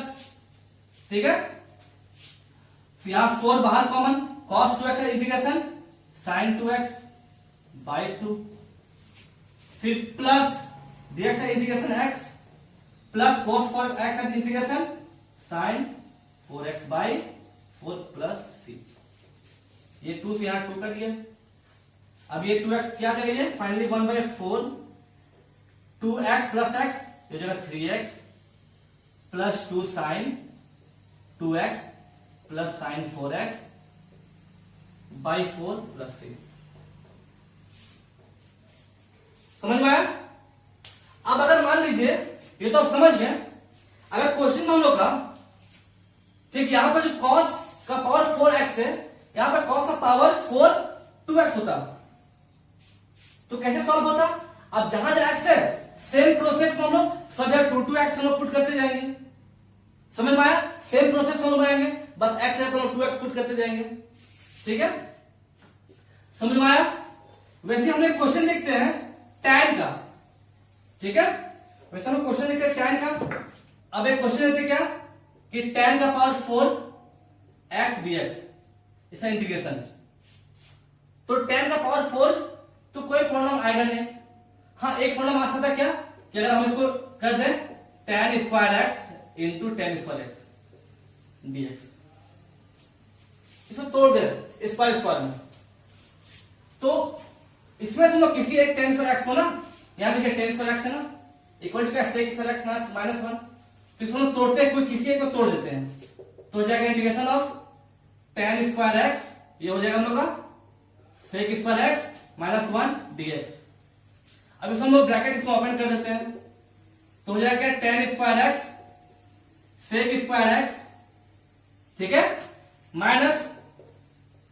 ठीक है, यहां 4 बाहर कॉमन, cos 2x का इंटीग्रेशन sin 2x बाई 2, फिर प्लस dx का integration x plus cos 4x का integration sin 4x by 4 plus c। ये 2 से यहां 2 कर दिया। अब ये 2x क्या करेंगे फाइनली 1/4 2x प्लस x ये हो जाएगा 3x plus 2 sin 2x plus sin 4x by 4 plus 3। समझ में आया। अब अगर मान लीजिए ये तो आप समझ गए, अगर क्वेश्चन में हम लोग का ठीक यहां पर जो cos का पावर 4x है, यहां पर cos का पावर 4 2x होता तो कैसे सॉल्व होता। अब जहां जहां x है सेम प्रोसेस में हम लोग सब जगह 2x हम लोग पुट करते जाएंगे। समझ में आया, सेम प्रोसेस हम लोग आएंगे, बस x है तो 2x पुट करते जाएंगे। ठीक है, समझ में आया। वैसे हम लोग क्वेश्चन देखते हैं tan का, ठीक है, वैसे हम क्वेश्चन देखते हैं tan का। अब एक क्वेश्चन लेते क्या कि tan का पावर 4x dx इसका इंटीग्रेशन, तो tan का पावर 4 तो कोई फॉर्मूला आएगा नहीं। हाँ एक फॉर्मूला आ सकता है क्या कि अगर हम इसको कर दें tan square x into tan square x dx, इसको तोड़ दे स्क्वायर स्क्वायर में, तो इसमें तुम लोग किसी एक tan स्क्वायर x को ना, यहां देखिए tan स्क्वायर x है ना इक्वल टू क्या sec स्क्वायर x माइनस 1, तो इसको हम तोड़ते हैं, कोई किसी एक को तोड़ देते हैं, तो हो जाएगा integration of tan square x, ये हो जाएगा हम लोग का sec square x minus 1 dx। अब इसको हम लोग ब्रैकेट इसको ओपन कर देते हैं, तो हो जाएगा tan square x sec square x, ठीक है, माइनस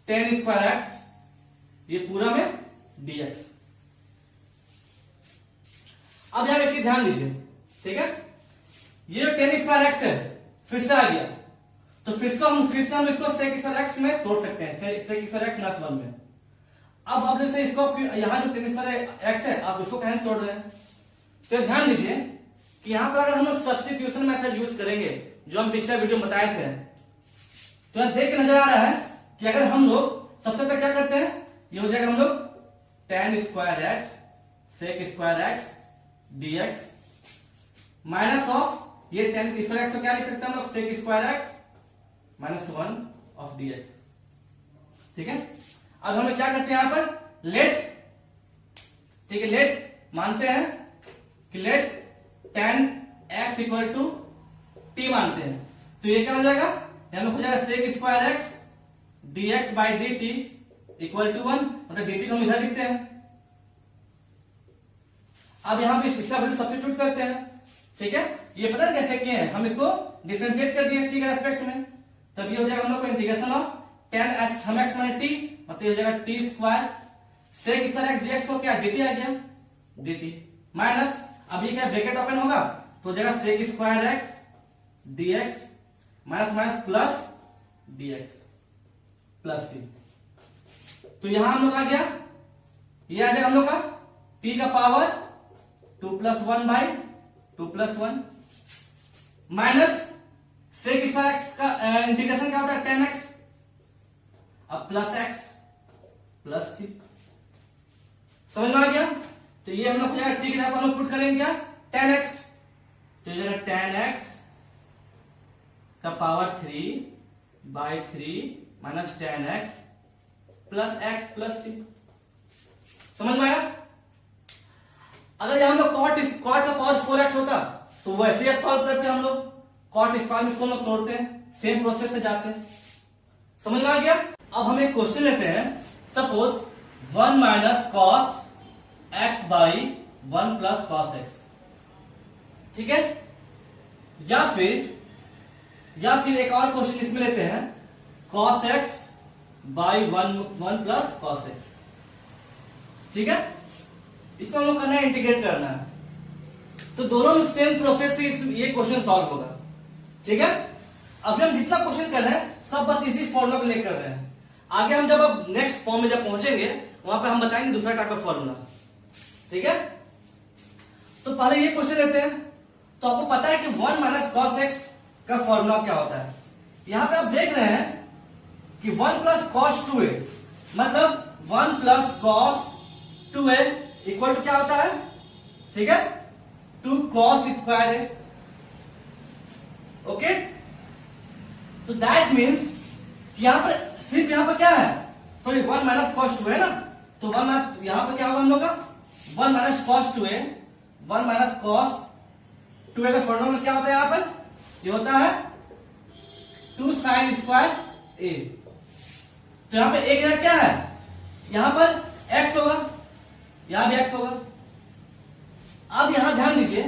tan स्क्वायर x ये पूरा में dx। अब यहां एक चीज ध्यान दीजिए, ठीक है, ये जो tan स्क्वायर x है फिर से आ गया, तो फिर से हम इसको sec स्क्वायर x में तोड़ सकते हैं, sec स्क्वायर x माइनस 1 में। अब आप जैसे इसको यहां जो tan स्क्वायर x है आप इसको कहने तोड़ रहे हैं, तो ध्यान दीजिए कि यहां पर अगर हम लोग सब्स्टिट्यूशन मेथड यूज करेंगे जो हम पिछले वीडियो में बताए थे, तो यहां देख के नजर आ रहा है कि अगर हम लोग सबसे पहले क्या करते हैं, ये हो जाएगा हम लोग tan square x sec square x dx minus of ये tan स्क्वायर x को क्या लिख सकते हैं हम लोग sec square x minus 1 of dx। ठीक है, अब हम लोग क्या करते हैं यहां पर लेट, ठीक है, लेट मानते हैं कि let tan x equal to t मानते हैं, तो ये क्या हो जाएगा, हम लोग हो जाएगा sec square x dx by dt equal to 1, मतलब dt को हम इधर लिखते हैं। अब यहां पे इसका वैल्यू सब्स्टिट्यूट करते हैं, ठीक है, ये पता है कैसे किए हैं, हम इसको डिफरेंशिएट कर दिए t के रेस्पेक्ट में, तब ये हो जाएगा हम लोग को इंटीग्रेशन ऑफ tan x हम x माइनस t, मतलब ये हो जाएगा t square sec square x dx को क्या dt आ गया dt माइनस, अब ये क्या ब्रैकेट ओपन होगा तो हो जाएगा sec square x dx minus minus plus dx plus c, तो यहां हम लोग आ गया, ये आ जाएगा हम लोग का t का power 2 plus 1 by 2 plus 1 minus sec square x का इंटीग्रेशन क्या होता है tan x, अब प्लस x प्लस c। समझ में आ गया, तो ये हम लोग t के जगह पर हम पुट करेंगे क्या tan x, तो ये tan x का power 3 by 3 minus tan x plus x plus c। समझ में आया। अगर यहां हम लोग cot का पावर 4x होता तो वैसे ही सॉल्व करते हम लोग, cot स्क्वायर में इसको हम लोग तोड़ते हैं, सेम प्रोसेस से जाते हैं। समझ में आ गया। अब हम एक क्वेश्चन लेते हैं, suppose 1 minus cos x by 1 plus cos x, ठीक है, या फिर एक और क्वेश्चन इसमें लेते हैं cos x by one plus cos x. ठीक है, इसको हम लोग करना है, इंटीग्रेट करना है। तो दोनों में सेम प्रोसेस से ये क्वेश्चन सॉल्व होगा। ठीक है, अभी हम जितना क्वेश्चन कर रहे हैं सब बस इसी फॉर्मूला को लेकर कर रहे हैं। आगे हम जब अब नेक्स्ट फॉर्म में जब पहुंचेंगे वहां पे हम बताएंगे दूसरा टाइप का फॉर्मूला। ठीक है, तो पहले ये क्वेश्चन लेते हैं। तो आपको पता है कि 1 माइनस कॉस एक्स का फॉर्मूला क्या होता है। यहां पे आप देख रहे हैं कि 1 प्लस कॉस 2a, मतलब 1 plus cos 2a equal to क्या होता है, ठीक है, 2 कॉस स्क्वायर a। ओके, तो दैट मीन्स यहां पर सिर्फ यहां पर क्या है, सॉरी 1 माइनस कॉस 2 है ना, तो 1 माइनस यहां पर क्या होगा हम लोग का 1 minus cos 2a, 1 minus cos 2a का फॉर्मूला क्या होता है, यहां पर ये होता है 2 साइन स्क्वायर a। तो यहां पे एक क्या है, यहां पर x होगा, यहां भी x होगा। अब यहां ध्यान दीजिए,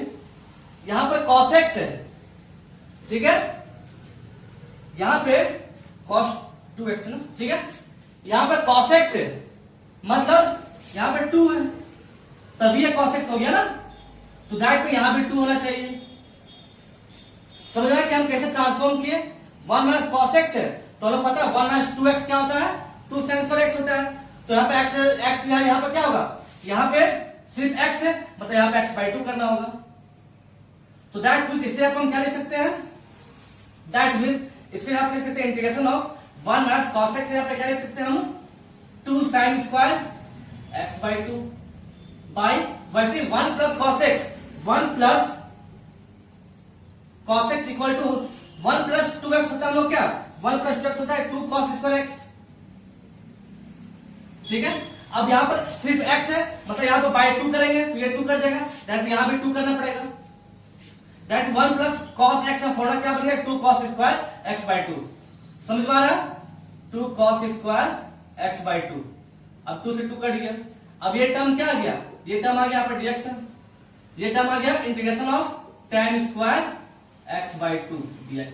यहां पर cos x है, ठीक है, यहां पे cos 2x है ना, ठीक है, यहां पर cos x है, मतलब यहां पे 2 है, तभी ये cos x हो गया ना, तो दैट में यहां भी 2 होना चाहिए। समझ आया कि हम कैसे ट्रांसफॉर्म किए। 1 माइनस कॉस एक्स है तो हमें पता है 1 माइनस 2x क्या होता है, 2 साइन स्क्वायर x होता है। तो यहाँ पे x यहाँ पर क्या होगा, यहाँ पे सिर्फ x है, मतलब यहाँ पे x/2 करना होगा। तो दैट मीन्स इससे आप हम क्या लिख सकते हैं, दैट मीन्स इससे आप लिख सकते हैं integration of 1 minus cos x, यहाँ पे क्या लिख सकते हैं हम 2 साइन स्क्वायर x/2 बाई, वैसे 1 plus cos x, 1 plus cos x equal to 1 plus 2x होता है हम लोग क्या, 1 प्लस 2x होता है 2 cos स्क्वायर x। ठीक है, अब यहां पर सिर्फ x है, मतलब यहां पर बाय 2 करेंगे तो ये 2 कर जाएगा, दैट यहां भी 2 करना पड़ेगा। दैट 1 प्लस cos x का फॉर्मूला क्या बन गया, 2 cos स्क्वायर x/2। समझ में आ रहा, 2 cos स्क्वायर x/2। अब 2 से 2 कट गया, अब ये टर्म क्या आ गया, ये टर्म आ गया यहाँ पर dx, ये टर्म आ गया integration of tan square x/2 dx।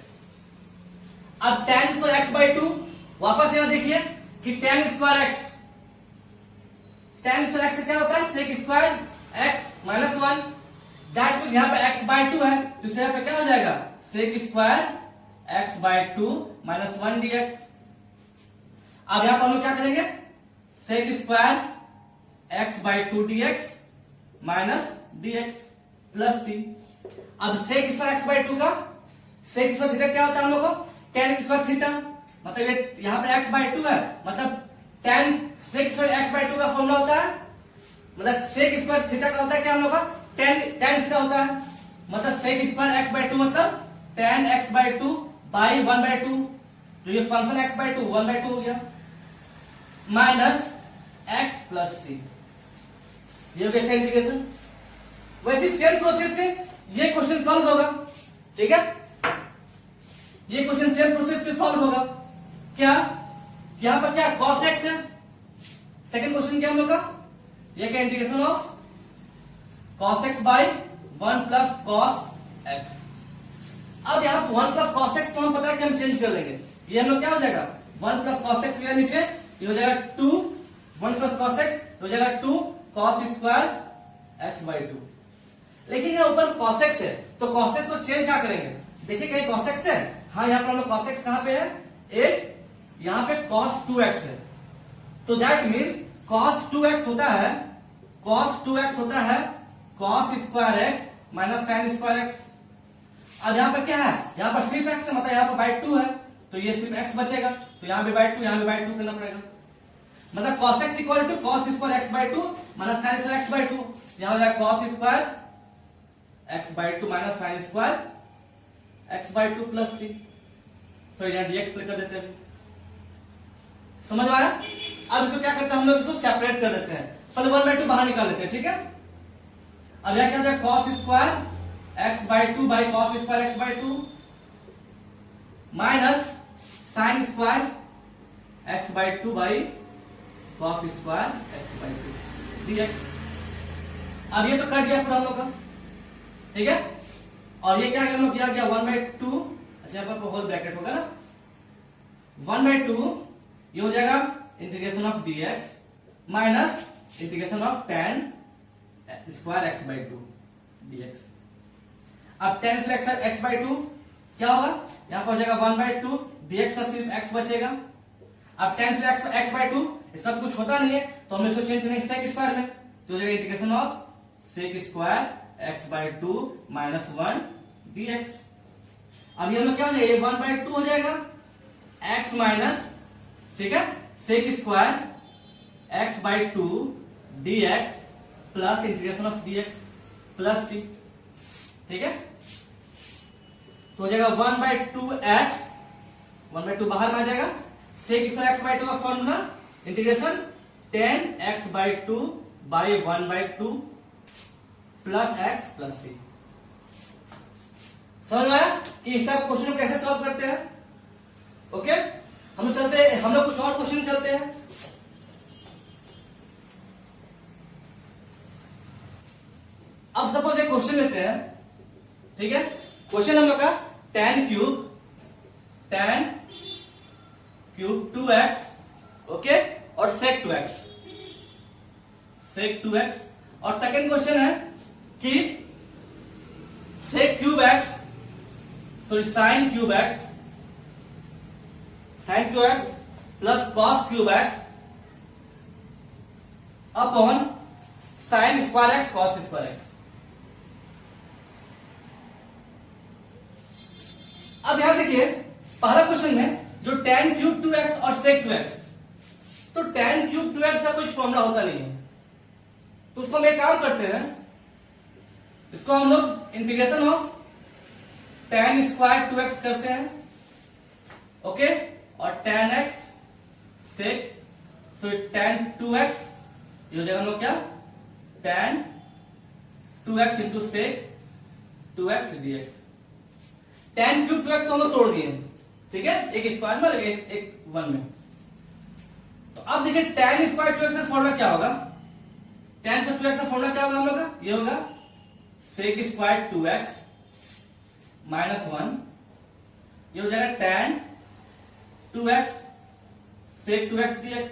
अब tan स्क्वायर x/2 वापस यहां देखिए कि tan square x, tan square x क्या होता है, sec square x minus 1, that means यहां पे x/2 है तो इसे यहां पे क्या हो जाएगा, sec square x/2 minus 1 dx। अब यहां पर हम लोग क्या करेंगे, sec square x/2 dx minus dx plus c। अब sec स्क्वायर x/2 का sec स्क्वायर थीटा क्या होता है हम लोग को, tan स्क्वायर थीटा, मतलब ये यहां पर x/2 है, मतलब tan sec स्क्वायर x/2 का फॉर्मूला होता है, मतलब sec स्क्वायर थीटा का होता है क्या हम लोग का, tan थीटा होता है, मतलब sec स्क्वायर x/2 मतलब tan x/2 बाई 1/2, जो ये फंक्शन x/2 1/2 हो गया, माइनस x प्लस c। ये हो गया इंटीग्रेशन। वैसे सेम प्रोसेस से ये क्वेश्चन सॉल्व होगा। ठीक है, ये क्वेश्चन सेम प्रोसेस से सॉल्व होगा। क्या यहां पर क्या cos x है, सेकंड क्वेश्चन क्या हम लोग का, ये क्या integration of cos x by 1 plus cos x। अब यहां पर 1 प्लस cos x को हम पता है कि हम चेंज कर देंगे, ये हम लोग क्या हो जाएगा 1 प्लस cos x लिया नीचे, ये हो जाएगा 2, 1 प्लस cos x हो जाएगा 2 cos स्क्वायर x/2। लेकिन यहाँ ऊपर cos x है तो cos x को चेंज क्या करेंगे, देखिए कहीं cos x है, हाँ यहाँ पर हम लोग cos x कहां पे है, एक यहाँ पे cos 2x है, तो दैट मीन्स cos 2x होता है, cos 2x होता है cos square x minus sine square x। अब यहाँ पर क्या है, यहाँ पर सिर्फ x है, मतलब यहाँ पर बाई 2 है, तो ये सिर्फ x बचेगा, तो यहाँ पे बाई 2 यहाँ पे बाई 2 करना पड़ेगा, मतलब cos x equal to cos square x/2 minus sine square x/2, यहाँ हो जाएगा cos square x/2 minus sine square x/2 plus c। तो यहाँ dx प्ले कर देते हैं, समझ में आया। अब इसको क्या करते हैं हम लोग, इसको सेपरेट कर देते हैं, पहले 1/2 बाहर निकाल लेते हैं। ठीक है, अब यहां क्या हो जाएगा cos square x/2 by cos square x/2 minus sine square x/2 by cos square x/2 dx। अब ये तो कट गया पूरा हम लोग का, ठीक है, और ये क्या हम लोग किया गया 1/2, अच्छा यहाँ पर होल ब्रैकेट होगा ना, 1/2 ये हो जाएगा integration of dx minus integration of tan square x by two dx। अब tan square x by to क्या होगा, यहां पर हो जाएगा 1 बाई टू, dx का सिर्फ x बचेगा। अब tan square x by to इसका तो कुछ होता नहीं है, तो हम इसको चेंज करेंगे sec स्क्वायर में, तो हो जाएगा integration of sec square x by to minus 1 dx। अब ये क्या हो जाएगा, ये 1 बाई टू हो जाएगा x माइनस, ठीक है, sec square x by two dx plus integration of dx plus c, ठीक है। तो हो जाएगा 1 by two x, 1 by two बाहर में आ जाएगा, sec square x by two का formula integration tan x by two by 1 by two plus x plus c। समझ में आया कि इस टाइप क्वेश्चन को कैसे सॉल्व करते हैं। ओके, हम लोग कुछ और क्वेश्चन चलते हैं। अब सपोज एक क्वेश्चन लेते हैं, ठीक है। क्वेश्चन हम लोग का tan क्यूब 2x, ओके, और sec 2x, और सेकंड क्वेश्चन है कि sec cube x, sorry sin cube x plus cos cube x upon sin square x cos square x। अब यहां देखिए पहला क्वेश्चन है जो tan क्यूब 2x और sec 2x, तो tan क्यूब 2x का कुछ फॉर्मूला होता नहीं है, तो उसको हम एक काम करते हैं, इसको हम लोग integration of tan square 2x करते हैं, ओके, और tan x sec, तो tan 2x ये हो जाएगा हम लोग क्या, tan 2x into sec 2x dx। tan cube 2x को हम लोग तोड़ दिए, ठीक है, एक स्क्वायर में और एक वन में। तो अब देखिए tan स्क्वायर 2x का फॉर्मूला क्या होगा, tan स्क्वायर 2x का फॉर्मूला क्या होगा हम लोग का, ये होगा sec स्क्वायर 2x माइनस 1, ये हो जाएगा tan 2x sec 2x dx।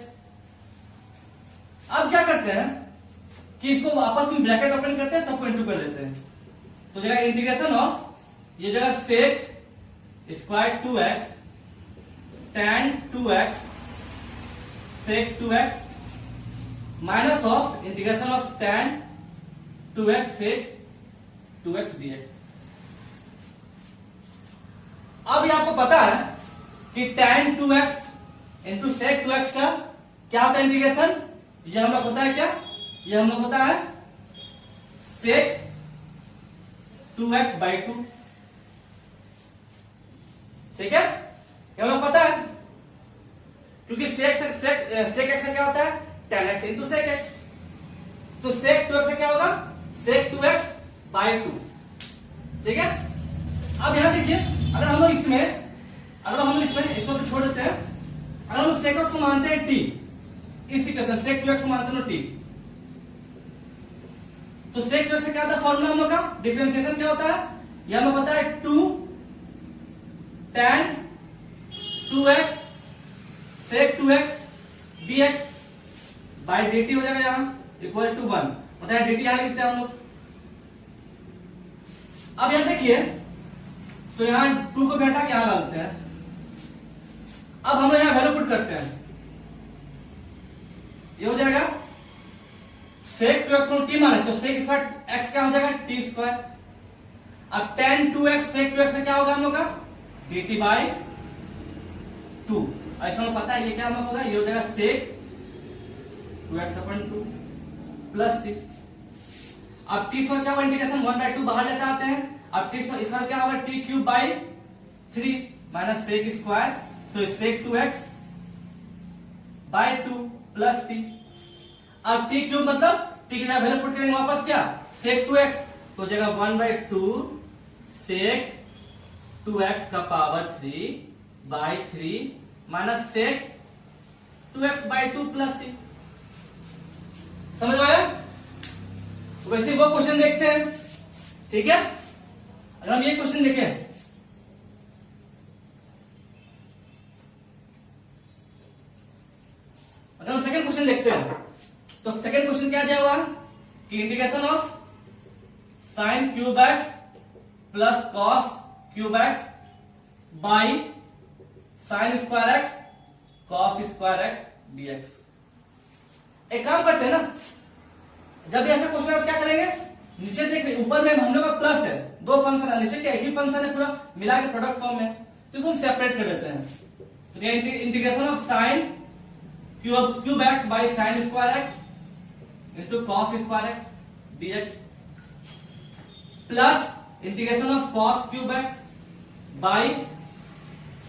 अब क्या करते हैं कि इसको आपस में ब्रैकेट ओपन करते हैं, सबको इंटू कर देते हैं, तो जगह इंटीग्रेशन ऑफ, ये जगह sec square 2x tan 2x sec 2x minus of integration of tan 2x sec 2x dx। अब ये आपको पता है कि tan 2x into sec 2x का क्या होता है इंटीग्रेशन, ये हम लोग होता है क्या, ये हम लोग होता है sec 2x बाई 2, ठीक है, ये हम लोग पता है, क्योंकि sec x का क्या होता है tan x into sec x, तो sec 2x का क्या होगा sec 2x बाई 2, ठीक है। अब यहां देखिए अगर हम लोग इसमें इसको भी छोड़ देते हैं, अगर हम sec x को मानते हैं t, इस इक्वेशन sec 2x को मानते हैं t, तो sec 2x का क्या होता है फॉर्मूला हम लोग का, डिफरेंशिएशन क्या होता है, यह हम लोग होता है 2 tan 2x sec 2x dx by dt हो जाएगा यहां इक्वल टू 1, होता है dt यहां लिखते हैं हम लोग। अब यहां देखिए तो यहां 2 को बैठा के यहां डालते हैं, अब हम लोग यहां वैल्यू पुट करते हैं, ये हो जाएगा sec 2x को t माने तो sec स्क्वायर x क्या हो जाएगा t स्क्वायर, अब tan 2x sec 2x से क्या होगा हम लोग का dt बाई 2, ऐसा हमें पता है ये क्या हम लोग होगा, ये हो जाएगा sec 2x अपन 2 प्लस 6। अब t स्क्वायर क्या होगा इंटीग्रेशन 1 बाई 2 बाहर लेते आते हैं, अब t स्क्वायर क्या होगा t cube by 3 minus sec square, तो sec 2x by 2 plus c। अब t क्यूब मतलब t की जगह वैल्यू पुट करेंगे वापस क्या sec 2x, तो जगह 1 बाई 2 sec 2x का power 3 by 3 minus sec 2x by 2 plus c। समझ में आया। वैसे वो क्वेश्चन देखते हैं, ठीक है। अगर हम ये क्वेश्चन देखें अगर हम सेकंड क्वेश्चन देखते हैं तो सेकंड क्वेश्चन क्या दिया हुआ कि integration of sine cube x plus cos cube x by sine square x cos square x dx. एक काम करते हैं ना, जब भी ऐसा क्वेश्चन आप क्या करेंगे, नीचे देख ऊपर में हम लोग का प्लस है, दो फंक्शन है, नीचे क्या एक ही फंक्शन है पूरा मिला के प्रोडक्ट फॉर्म में, तो इसको हम सेपरेट कर देते हैं। तो क्या integration of sine cube x by sine square x into cos square x dx plus integration of cos cube x by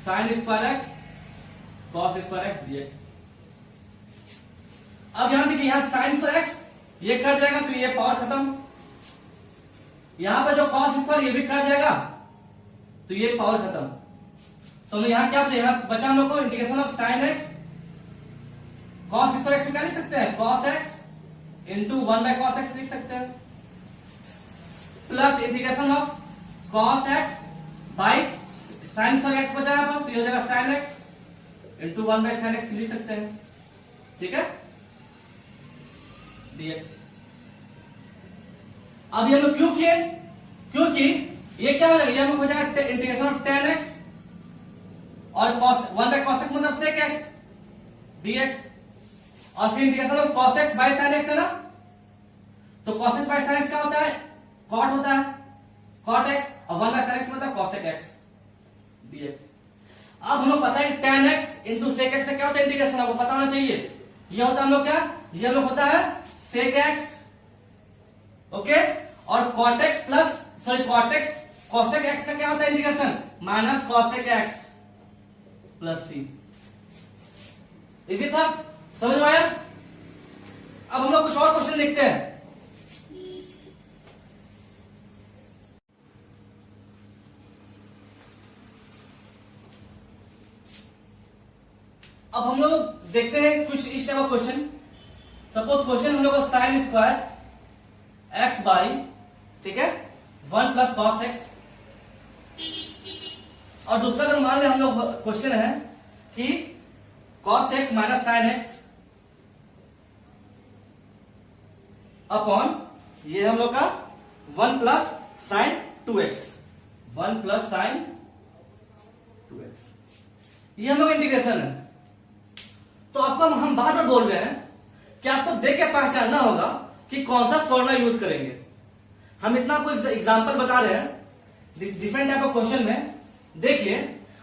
sine square x cos square x dx. अब यहां देखिए, यहां साइन स्क्वायर एक्स ये cut जाएगा तो ये power खत्म, यहां पर जो कॉस स्क्वायर ये भी कट जाएगा तो ये पावर खत्म। तो हम यहां क्या यहां बचा हम लोग को integration of sine x cos square x क्या लिख सकते हैं, cos x into 1 by cos x लिख सकते हैं, plus integration of cos x by sine square x बचा यहां पर, तो ये हो जाएगा sine x into 1 by sine x लिख सकते हैं, ठीक है, डीएक्स। अब ये लोग क्यों किए, क्योंकि ये क्या हो जाएगा, ये हो जाएगा इंटीग्रेशन ऑफ tan x और cos 1 बाय cos x मतलब sec x dx, और फिर integration of cos x by sin x है ना, तो cos x by sin x क्या होता है, cot होता है, cot x, और 1 बाय sin x मतलब cosec x dx। अब हम लोग पता है tan x into sec x से क्या होता है इंटीग्रेशन, आपको पता होना चाहिए, ये होता है हम लोग क्या, ये हम लोग होता है sec x, ओके, और cot x plus sorry cot x cosec x का क्या होता है integration, minus cosec x plus c। इसी था, समझ में आया। अब हम लोग कुछ और क्वेश्चन देखते हैं। अब हम लोग देखते हैं कुछ इस टाइप का क्वेश्चन। सपोज क्वेश्चन हम लोग को साइन स्क्वायर एक्स बाई, ठीक है, 1 प्लस कॉस एक्स, और दूसरा अगर मान ले हम लोग क्वेश्चन है कि cos x minus sine x upon ये हम लोग का 1 plus sign 2x, 1 plus sign 2x, ये हम लोग इंटीग्रेशन है। तो आपको हम बार बार बोल रहे हैं कि आपको देख के पहचानना होगा कि कौन सा फॉर्मूला यूज करेंगे। हम इतना कोई एग्जांपल बता रहे हैं डिफरेंट टाइप ऑफ क्वेश्चन में। देखिए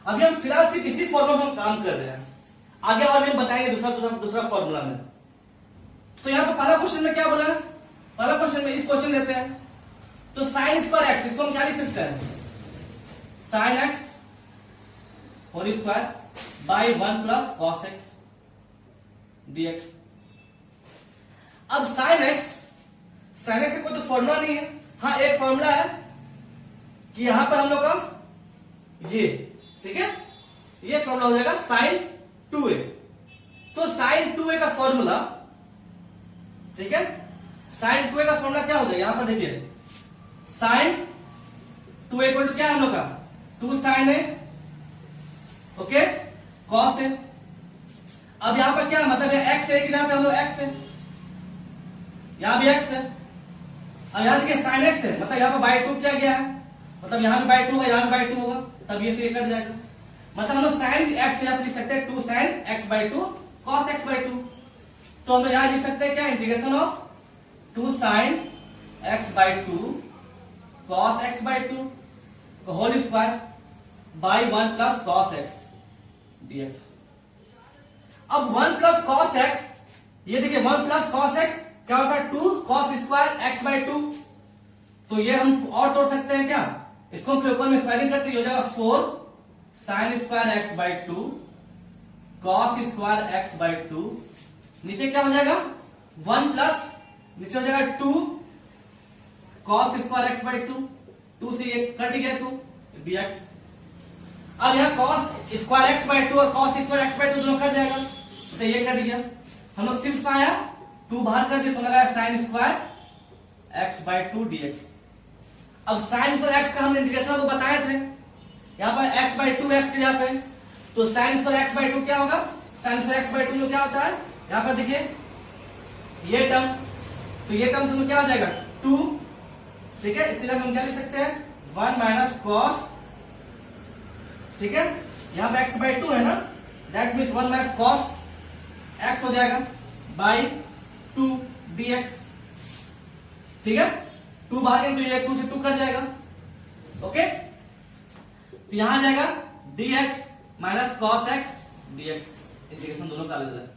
अभी हम फिलहाल सिर्फ इसी फॉर्मूला में हम काम कर रहे हैं, आगे और भी हम बताएंगे दूसरा फॉर्मूला में। तो यहां पर पहला क्वेश्चन में क्या बोला है, पहला क्वेश्चन में इस क्वेश्चन लेते हैं, तो साइन स्क्वायर एक्स, इसको हम क्या लिख सकते हैं, sine x whole square by 1 plus cos x dx. अब साइन एक्स का कोई तो फॉर्मूला नहीं है, हाँ एक फॉर्मूला है कि यहां पर हम लोग का ये, ठीक है, ये फॉर्मूला हो जाएगा साइन 2a। तो साइन 2a का फॉर्मूला, ठीक है, साइन 2a का फॉर्मूला क्या हो जाएगा, यहां पर देखिए साइन 2a इक्वल टू क्या है हम लोग का 2 साइन a, ओके, कॉस है। अब यहां पर क्या मतलब एक्स है कि यहां पे हम लोग एक्स है, यहां भी एक्स है। अब यहां देखिए साइन एक्स है मतलब यहां पर बाई 2 क्या गया है, मतलब यहां पे बाई 2 होगा, यहां पे बाई 2 होगा, तब ये से कट जाएगा। मतलब हम लोग साइन एक्स यहां पर लिख सकते हैं 2 sine x by 2 cos x by 2। तो हम लोग यहां लिख सकते हैं क्या, integration of 2 sine x by 2 cos x by 2 whole square by 1 plus cos x dx. अब 1 प्लस कॉस एक्स, ये देखिए 1 प्लस कॉस एक्स क्या होता है 2 कॉस स्क्वायर एक्स बाई 2। तो ये हम और तोड़ सकते हैं क्या, इसको हम ऊपर में स्क्वायरिंग करते हो जाएगा 4 sign square x by 2 cos square x by 2, नीचे क्या हो जाएगा 1 प्लस नीचे हो जाएगा 2 कॉस स्क्वायर एक्स बाई 2, 2 से ये कट गया 2 डीएक्स। अब यहां कॉस स्क्वायर एक्स बाई 2 और कॉस स्क्वायर एक्स बाई 2 दोनों कट जाएगा, तो ये कट गया। हम लोग सिर्फ पाया 2 बाहर कर दिए तो लगाया sine square x by 2 dx. अब साइन स्क्वायर एक्स का हमने इंटीग्रेशन को बताए थे, यहां पर एक्स बाई 2 एक्स के यहाँ पे, तो साइन स्क्वायर एक्स बाई 2 क्या होगा, साइन स्क्वायर एक्स बाई 2 में क्या होता है यहां पर देखिए ये टर्म, तो ये टर्म में क्या आ जाएगा 2, ठीक है। इसके लिए हम क्या लिख सकते हैं 1 माइनस कॉस, ठीक है। यहां पर x/2 है ना, that means 1 minus cos x हो जाएगा बाई 2 dx, ठीक है। 2 बाहर तो ये 2 से 2 कट जाएगा, ओके। तो यहां आ जाएगा dx minus cos x dx, integration दोनों का अलग अलग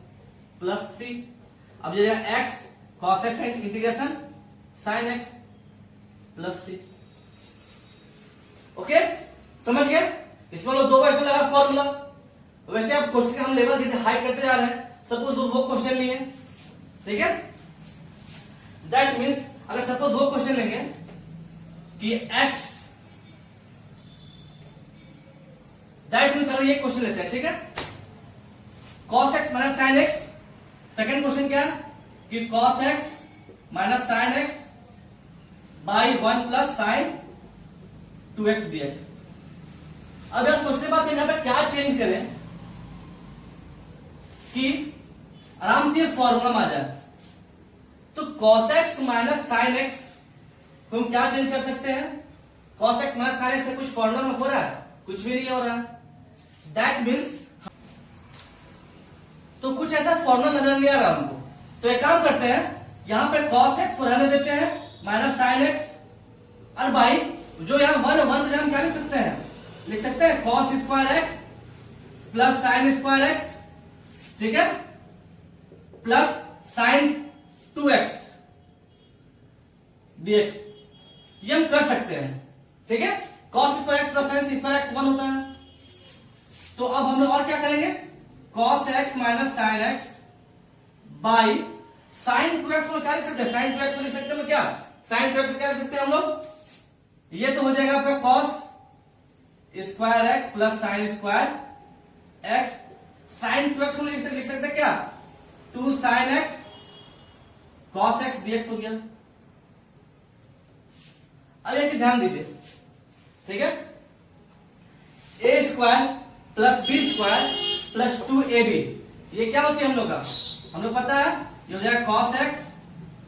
प्लस c। अब ये x cos x integration sin x plus c, okay. समझ गए? इसमें लोग 2 बार इसमें लगा फॉर्मूला। वैसे आप क्वेश्चन का हम लेवल धीरे हाई करते जा रहे हैं, सपोज वो क्वेश्चन लिए, ठीक है। दैट मीन्स अगर सपोज वो क्वेश्चन लेंगे कि x, दैट मीन्स अगर ये क्वेश्चन लेते हैं, ठीक है, cos x minus sin x। Second question क्या है कि cos x minus sin x by 1 plus sin 2x dx। अब यहां सोचने बात यहां पे क्या चेंज करें कि आराम से फॉर्मूला में आ जाए। तो cos x minus sin x को हम क्या चेंज कर सकते हैं, cos x minus sin x से कुछ फॉर्मूला में हो रहा है, कुछ भी नहीं हो रहा। दैट मीन्स तो कुछ ऐसा फॉर्मूला नजर नहीं आ रहा हमको। तो एक काम करते हैं, यहां पे cos x को रहने देते हैं माइनस sin x, और भाई जो यहां 1 1 हम क्या लिख सकते हैं, लिख सकते हैं cos square x plus sin square x, ठीक है, प्लस sin 2x dx। ये हम कर सकते हैं, ठीक है। cos square x plus sin square x 1 होता है। तो अब हम लोग और क्या करेंगे, cos x minus sin x by sin 2x को क्या लिख सकते हैं, sin 2x को लिख सकते हैं क्या, sin 2x को क्या लिख सकते हैं हम लोग, ये तो हो जाएगा आपका cos square x plus sin square x। sin 2x को लिख सकते हैं क्या, 2 sin x cos x dx हो गया। अब एक ध्यान दीजिए, ठीक है, a square plus b square plus 2ab, ये क्या होती है हम लोग का, हम लोग पता है ये हो जाएगा cos x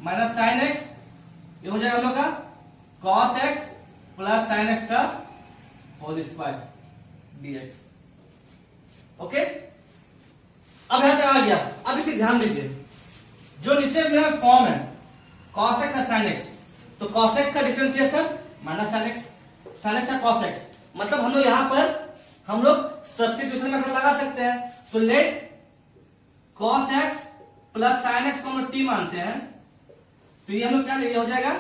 minus sin x, ये हो जाएगा हम लोग का cos x plus sin x का होल स्क्वायर dx, ओके। अब यहां तक आ गया। अब इसे ध्यान दीजिए, जो नीचे मेरा फॉर्म है cos x और sin x, तो cos x का differentiation minus sin x, sin x का cos x, मतलब हम लोग यहां पर हम लोग सब्स्टिट्यूशन मेथड लगा सकते हैं। तो let cos x plus sin x को हम लोग t मानते हैं, तो ये हम लोग क्या लेंगे, हो जाएगा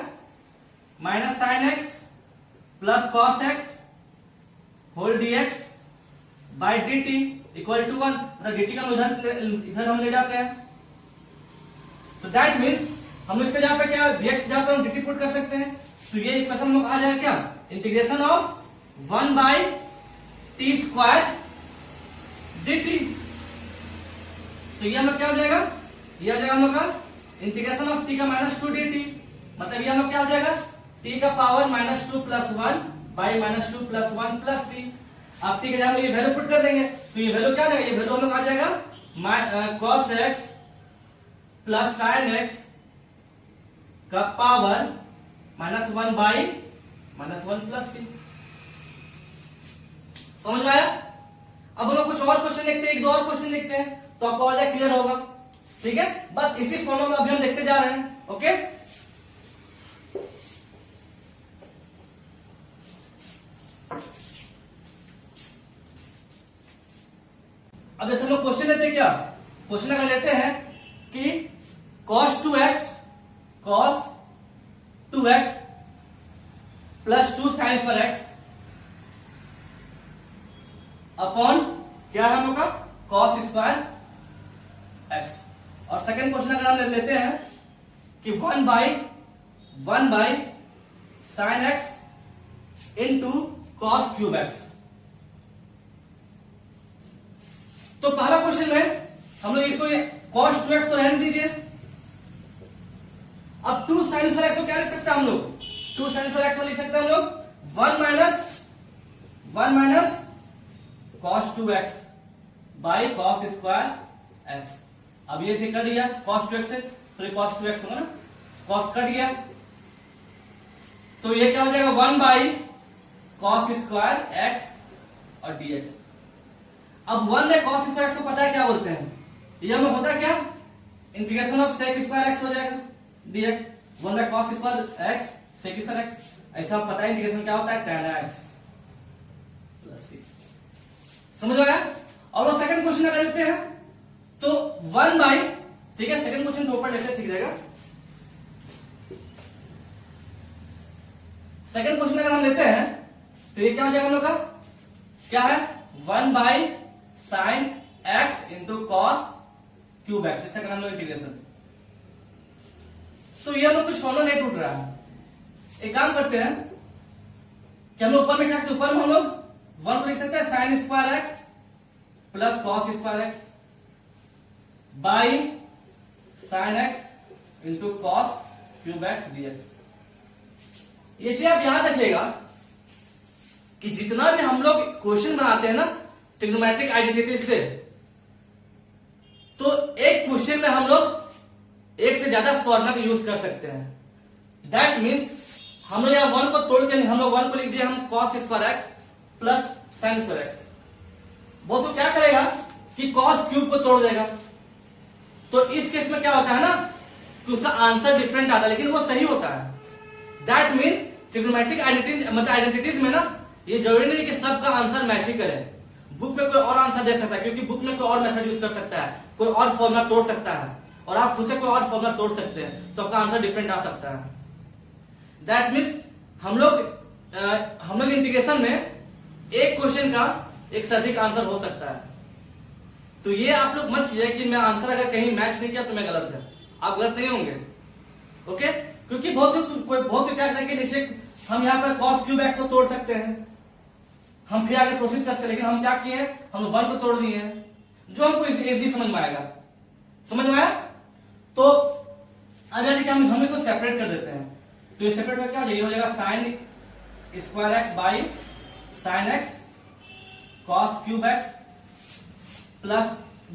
minus sin x plus cos x whole dx by dt equal to 1, मतलब dt का इधर हम ले जाते हैं। तो दैट मीन्स हम इसके जहां पे क्या dx जहां पे हम dt पुट कर सकते हैं, तो ये इक्वेशन हम लोग आ जाएगा क्या, integration of 1 by T square dt। तो ये हम लोग क्या हो जाएगा, ये आ जाएगा हम लोग का इंटीग्रेशन ऑफ t का माइनस 2 dt, मतलब ये हम लोग क्या हो जाएगा t का power minus 2 plus 1 by minus 2 plus 1 plus c। आप t के जगह ये वैल्यू पुट कर देंगे, तो ये वैल्यू क्या आ जाएगा, ये वैल्यू हम लोग आ जाएगा cos x plus sin x का power minus 1 by minus 1 plus c। समझ में आया? अब हम लोग कुछ और क्वेश्चन देखते हैं, एक दो और क्वेश्चन देखते हैं, तो आपको और ज्यादा क्लियर होगा, ठीक है। बस इसी फॉर्मूला में अभी हम देखते जा रहे हैं, ओके। अब जैसे हम लोग क्वेश्चन लेते हैं, क्या क्वेश्चन अगर लेते हैं कि cos 2x प्लस 2 sin पर x अपॉन क्या है हम लोग का cos स्क्वायर x। और सेकंड क्वेश्चन अगर हम लेते हैं कि 1 by sin x into cos cube x। तो पहला क्वेश्चन में हम लोग इसको cos 2x तो रहने दीजिए। अब 2 sin x को क्या लिख सकते हैं हम लोग, 2 sin x को लिख सकते हैं हम लोग 1 minus cos 2x by cos square x। अब ये से कट गया cos 2x से, तो ये cos 2x होगा ना, cos कट गया तो ये क्या हो जाएगा 1 बाई cos स्क्वायर x और dx। अब 1 में cos स्क्वायर x को पता है क्या बोलते हैं, ये हमें होता है क्या, integration of sec square x हो जाएगा dx, 1 by cos square x sec square x, ऐसा पता है इंटीग्रेशन क्या होता है tan x प्लस c। समझ में आया। और वो सेकंड क्वेश्चन अगर लेते हैं तो 1 बाई, ठीक है, सेकंड क्वेश्चन के ऊपर लेते ठीक रहेगा। सेकंड क्वेश्चन अगर हम लेते हैं तो ये क्या हो जाएगा हम लोग का, क्या है 1 by sine x into cos cube x, इसका करना हम लोग इंटीग्रेशन। तो ये हम लोग कुछ फॉलो नहीं टूट रहा है, एक काम करते हैं कि हम लोग ऊपर में क्या करते हैं, ऊपर में हम लोग 1 को लिख सकते हैं sine square x plus cos square x by sine x into cos cube x dx. ये चीज आप याद रखिएगा कि जितना भी हम लोग क्वेश्चन बनाते हैं ना ट्रिग्नोमेट्रिक आइडेंटिटी से, तो एक क्वेश्चन में हम लोग एक से ज्यादा फॉर्मूला का यूज कर सकते हैं। दैट मीन्स हम लोग यहाँ 1 को तोड़ के हम लोग 1 को लिख दिया हम cos square x plus sign square x, वो तो क्या करेगा कि कॉस क्यूब को तोड़ देगा। तो इस केस में क्या होता है ना कि उसका आंसर डिफरेंट आता है, लेकिन वो सही होता है। दैट मीन्स ट्रिग्नोमेट्रिक आइडेंटिटी मतलब आइडेंटिटीज में ना ये जरूरी नहीं कि सबका आंसर मैच ही करे, बुक में कोई और आंसर दे सकता है, क्योंकि बुक में कोई और मेथड यूज कर सकता है, कोई और फॉर्मूला तोड़ सकता है, और आप खुद से कोई और फॉर्मूला तोड़ सकते हैं, तो आपका आंसर डिफरेंट आ सकता है। दैट मीन्स हम लोग इंटीग्रेशन में एक क्वेश्चन का एक से अधिक आंसर हो सकता है। तो ये आप लोग मत कीजिए कि मैं आंसर अगर कहीं मैच नहीं किया तो मैं गलत है, आप गलत नहीं होंगे, ओके। क्योंकि बहुत क्या कि नीचे हम यहाँ पर cos क्यूब एक्स को तोड़ सकते हैं, हम फिर आगे प्रोसीड करते हैं, लेकिन हम क्या किए, हम 1 को तोड़ दिए हैं, जो हमको इजी समझ में आएगा। समझ में आया। तो अब यदि हम इसको सेपरेट कर देते हैं, तो ये सेपरेट में क्या हो जाएगा sign square x by sine x cos cube x plus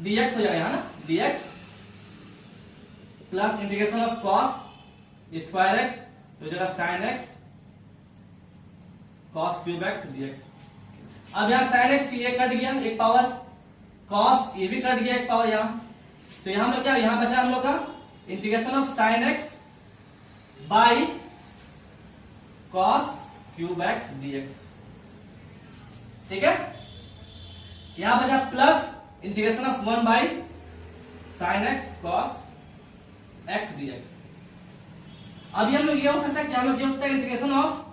dx हो जाएगा यहाँ ना, dx plus integration of cos square x हो जाएगा sine x cos cube x dx। अब यहाँ साइन एक्स ये कट गया एक पावर, कॉस ये भी कट गया एक पावर यहाँ, तो यहाँ में क्या यहाँ बचा हम लोग का integration of sine x by cos cube x dx, ठीक है। यहां बचा plus integration of 1 by sine x cos x dx। अभी हम लोग ये हो सकता है कि हम लोग ये होता है इंटीग्रेशन ऑफ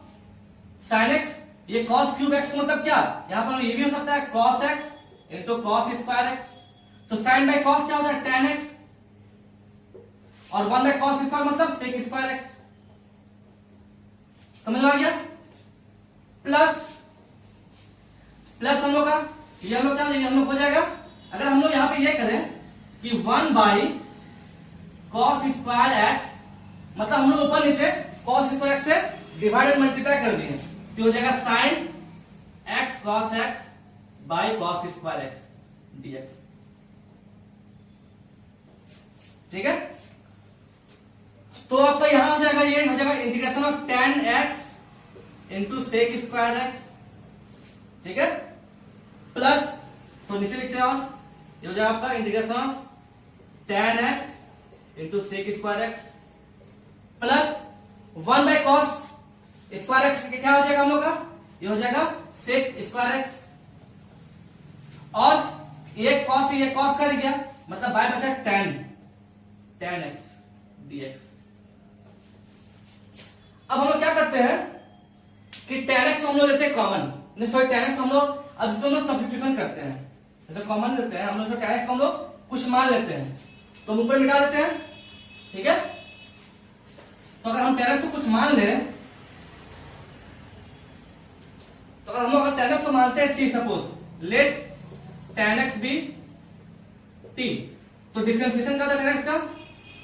साइन एक्स, ये कॉस क्यूब एक्स मतलब क्या, यहां पर ये भी हो सकता है cos x into cos square x, तो साइन बाई कॉस क्या होता है टेन एक्स, और 1 बाई कॉस स्क्वायर मतलब सेक स्क्वायर एक्स। समझ में आ गया। प्लस हम लोग का ये हम लोग क्या हम लोग हो जाएगा, अगर हम लोग यहां पे ये करें कि 1 बाई कॉस स्क्वायर एक्स, मतलब हम लोग ऊपर नीचे कॉस स्क्वायर एक्स से डिवाइड मल्टीप्लाई कर दिए, तो हो जाएगा sine x cos x by cos square x dx, ठीक है। तो आपका यहां हो जाएगा ये हो जाएगा integration of tan x into sec square x, ठीक है, प्लस तो नीचे लिखते हैं और ये हो जाएगा आपका integration of tan x into sec square x plus 1 by cos square x क्या हो जाएगा हम लोग का, ये हो जाएगा सेक स्क्वायर एक्स, और ये कॉस कट गया मतलब बाय बचा टेन एक्स डीएक्स। अब हम लोग क्या करते हैं कि टेन एक्स को हम लोग लेते हैं कॉमन, सॉरी टेन एक्स हम लोग अब इसको हम लोग सब्स्टिट्यूशन करते हैं, जैसे कॉमन लेते हैं हम लोग, टेन एक्स को हम लोग कुछ मान लेते हैं तो हम ऊपर मिटा देते हैं, ठीक है। तो अगर हम टेन एक्स को कुछ मान लें, तो अगर हम लोग टेन एक्स को मानते हैं t, suppose let tan x be t, तो डिफरेंशिएशन क्या था टेन एक्स का,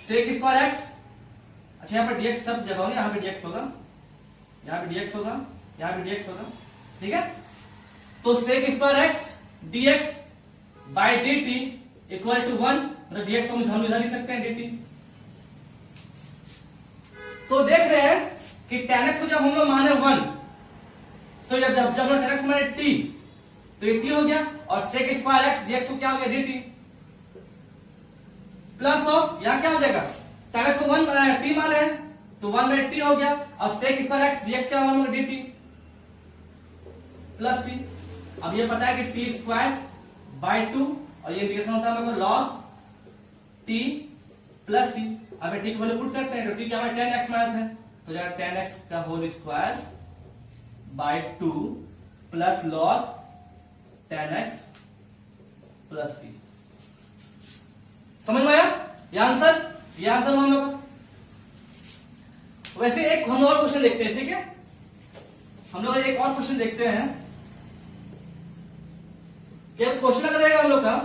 सेक स्क्वायर एक्स, अच्छा यहाँ पर डीएक्स सब जगह होगी, यहाँ पे डीएक्स होगा, यहाँ पे डीएक्स होगा, यहाँ पे डीएक्स होगा, ठीक है। तो sec square x dx by d t equal to 1 मतलब dx को हम इधर लिख सकते हैं dt। तो देख रहे हैं कि tan x को जब हम लोग माने 1, तो जब जब जब tan x माने t, तो ये t हो गया, और sec स्क्वायर x dx को क्या हो गया dt, प्लस ऑफ यहां क्या हो जाएगा, tan x को 1 t माने हैं तो 1/t हो गया, और sec स्क्वायर x dx क्या होगा dt प्लस c। अब ये पता है कि t स्क्वायर बाय 2, और ये इंटीग्रेशन होता है मतलब log t प्लस c। अब ये t की वैल्यू पुट करते हैं, तो t क्या है 10x मानते हैं, तो जाएगा 10x का whole square by 2 plus log 10x plus c। समझ में आया ये आंसर? ये आंसर हुआ हम लोग। वैसे एक हम और क्वेश्चन देखते हैं, ठीक है, हम लोग एक और क्वेश्चन देखते हैं। क्या क्वेश्चन अगर रहेगा हम लोग का,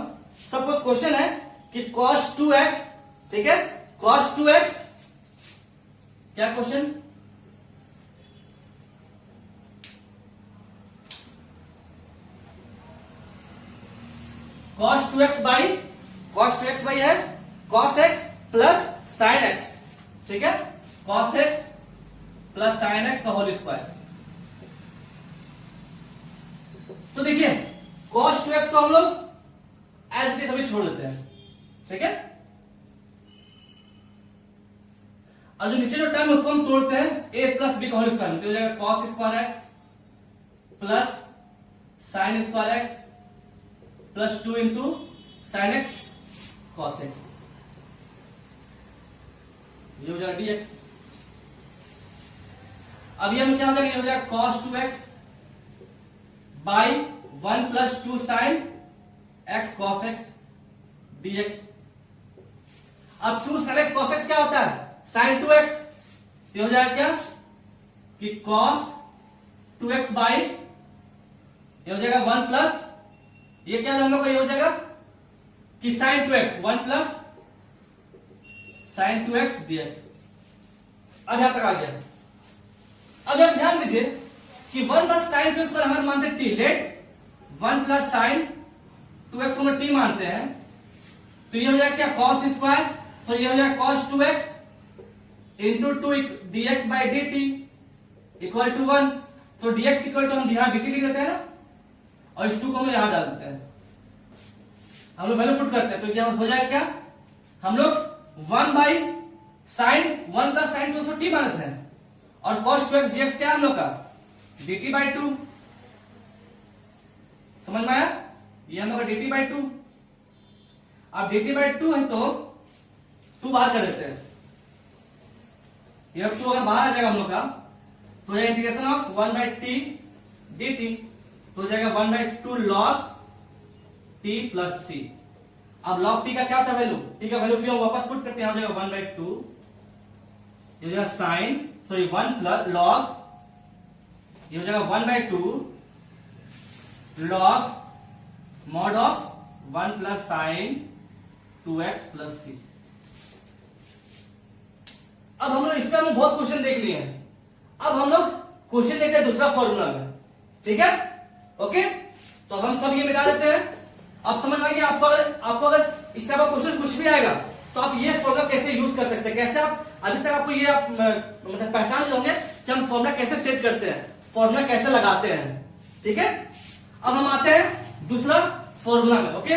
सपोज क्वेश्चन है कि cos 2x, ठीक है, cos 2x, क्या क्वेश्चन, cos 2x बाई है cos x plus sin x, ठीक है, cos x plus sin x का होल स्क्वायर। तो देखिए cos 2x को हम लोग एज इट इज अभी छोड़ देते हैं, ठीक है, और जो नीचे जो टर्म उसको हम तोड़ते हैं a प्लस b का होल स्क्वायर, तो हो जाएगा cos square x plus sin square x plus 2 into sin x cos x, ये हो जाएगा dx। अब ये हम क्या हो जाएगा, ये हो जाएगा cos 2x by 1 plus 2 sin x cos x dx। अब 2 sin x cos x क्या होता है, sin 2x, ये हो जाएगा क्या कि cos 2x बाई, ये हो जाएगा 1 प्लस, ये क्या हम लोग का, ये हो जाएगा कि sin 2x 1 plus sin 2x dx। अब यहां तक आ गया। अब आप ध्यान दीजिए कि 1 प्लस sin 2x पर हम मानते हैं t, late 1 plus sin 2x को हम t मानते हैं, तो ये हो जाएगा क्या cos स्क्वायर, तो ये हो जाएगा cos 2x into 2 dx by dt equal to 1। तो dx इक्वल टू हम यहां dt लिख देते हैं ना, और इस 2 को हम यहां डाल देते हैं, हम लोग वैल्यू पुट करते हैं, तो क्या हो जाएगा, क्या हम लोग 1 by sign 1 plus sign 2 t मानते हैं, और cos 2x dx क्या हम लोग का dt बाई 2। समझ में आया, ये हम लोग का dt बाई 2। अब dt बाई 2 है तो 2 बाहर कर देते हैं, ये 2 अगर बाहर आ जाएगा हम लोग का, तो ये integration of 1 by T dt, तो हो जाएगा 1 by 2 log t plus c। अब log t का क्या होता है वैल्यू, t का वैल्यू फिर हम वापस पुट करते हैं, हो जाएगा 1 बाई 2, ये हो जाएगा साइन, सॉरी 1 प्लस log, ये हो जाएगा 1 by 2 log mod of 1 plus sign 2x plus c। अब हम लोग इस पे हम बहुत क्वेश्चन देख लिए हैं, अब हम लोग क्वेश्चन देखते हैं दूसरा फॉर्मूला में, ठीक है, ओके। तो अब हम सब ये मिटा देते हैं। अब समझ में आएगी आपको अगर इस टाइप का क्वेश्चन कुछ भी आएगा तो आप ये फॉर्मूला कैसे यूज कर सकते हैं, कैसे आप अभी तक आपको ये मतलब पहचान होंगे कि हम फॉर्मूला कैसे सेट करते हैं, फॉर्मूला कैसे लगाते हैं, ठीक है। अब हम आते हैं दूसरा फॉर्मूला में, ओके।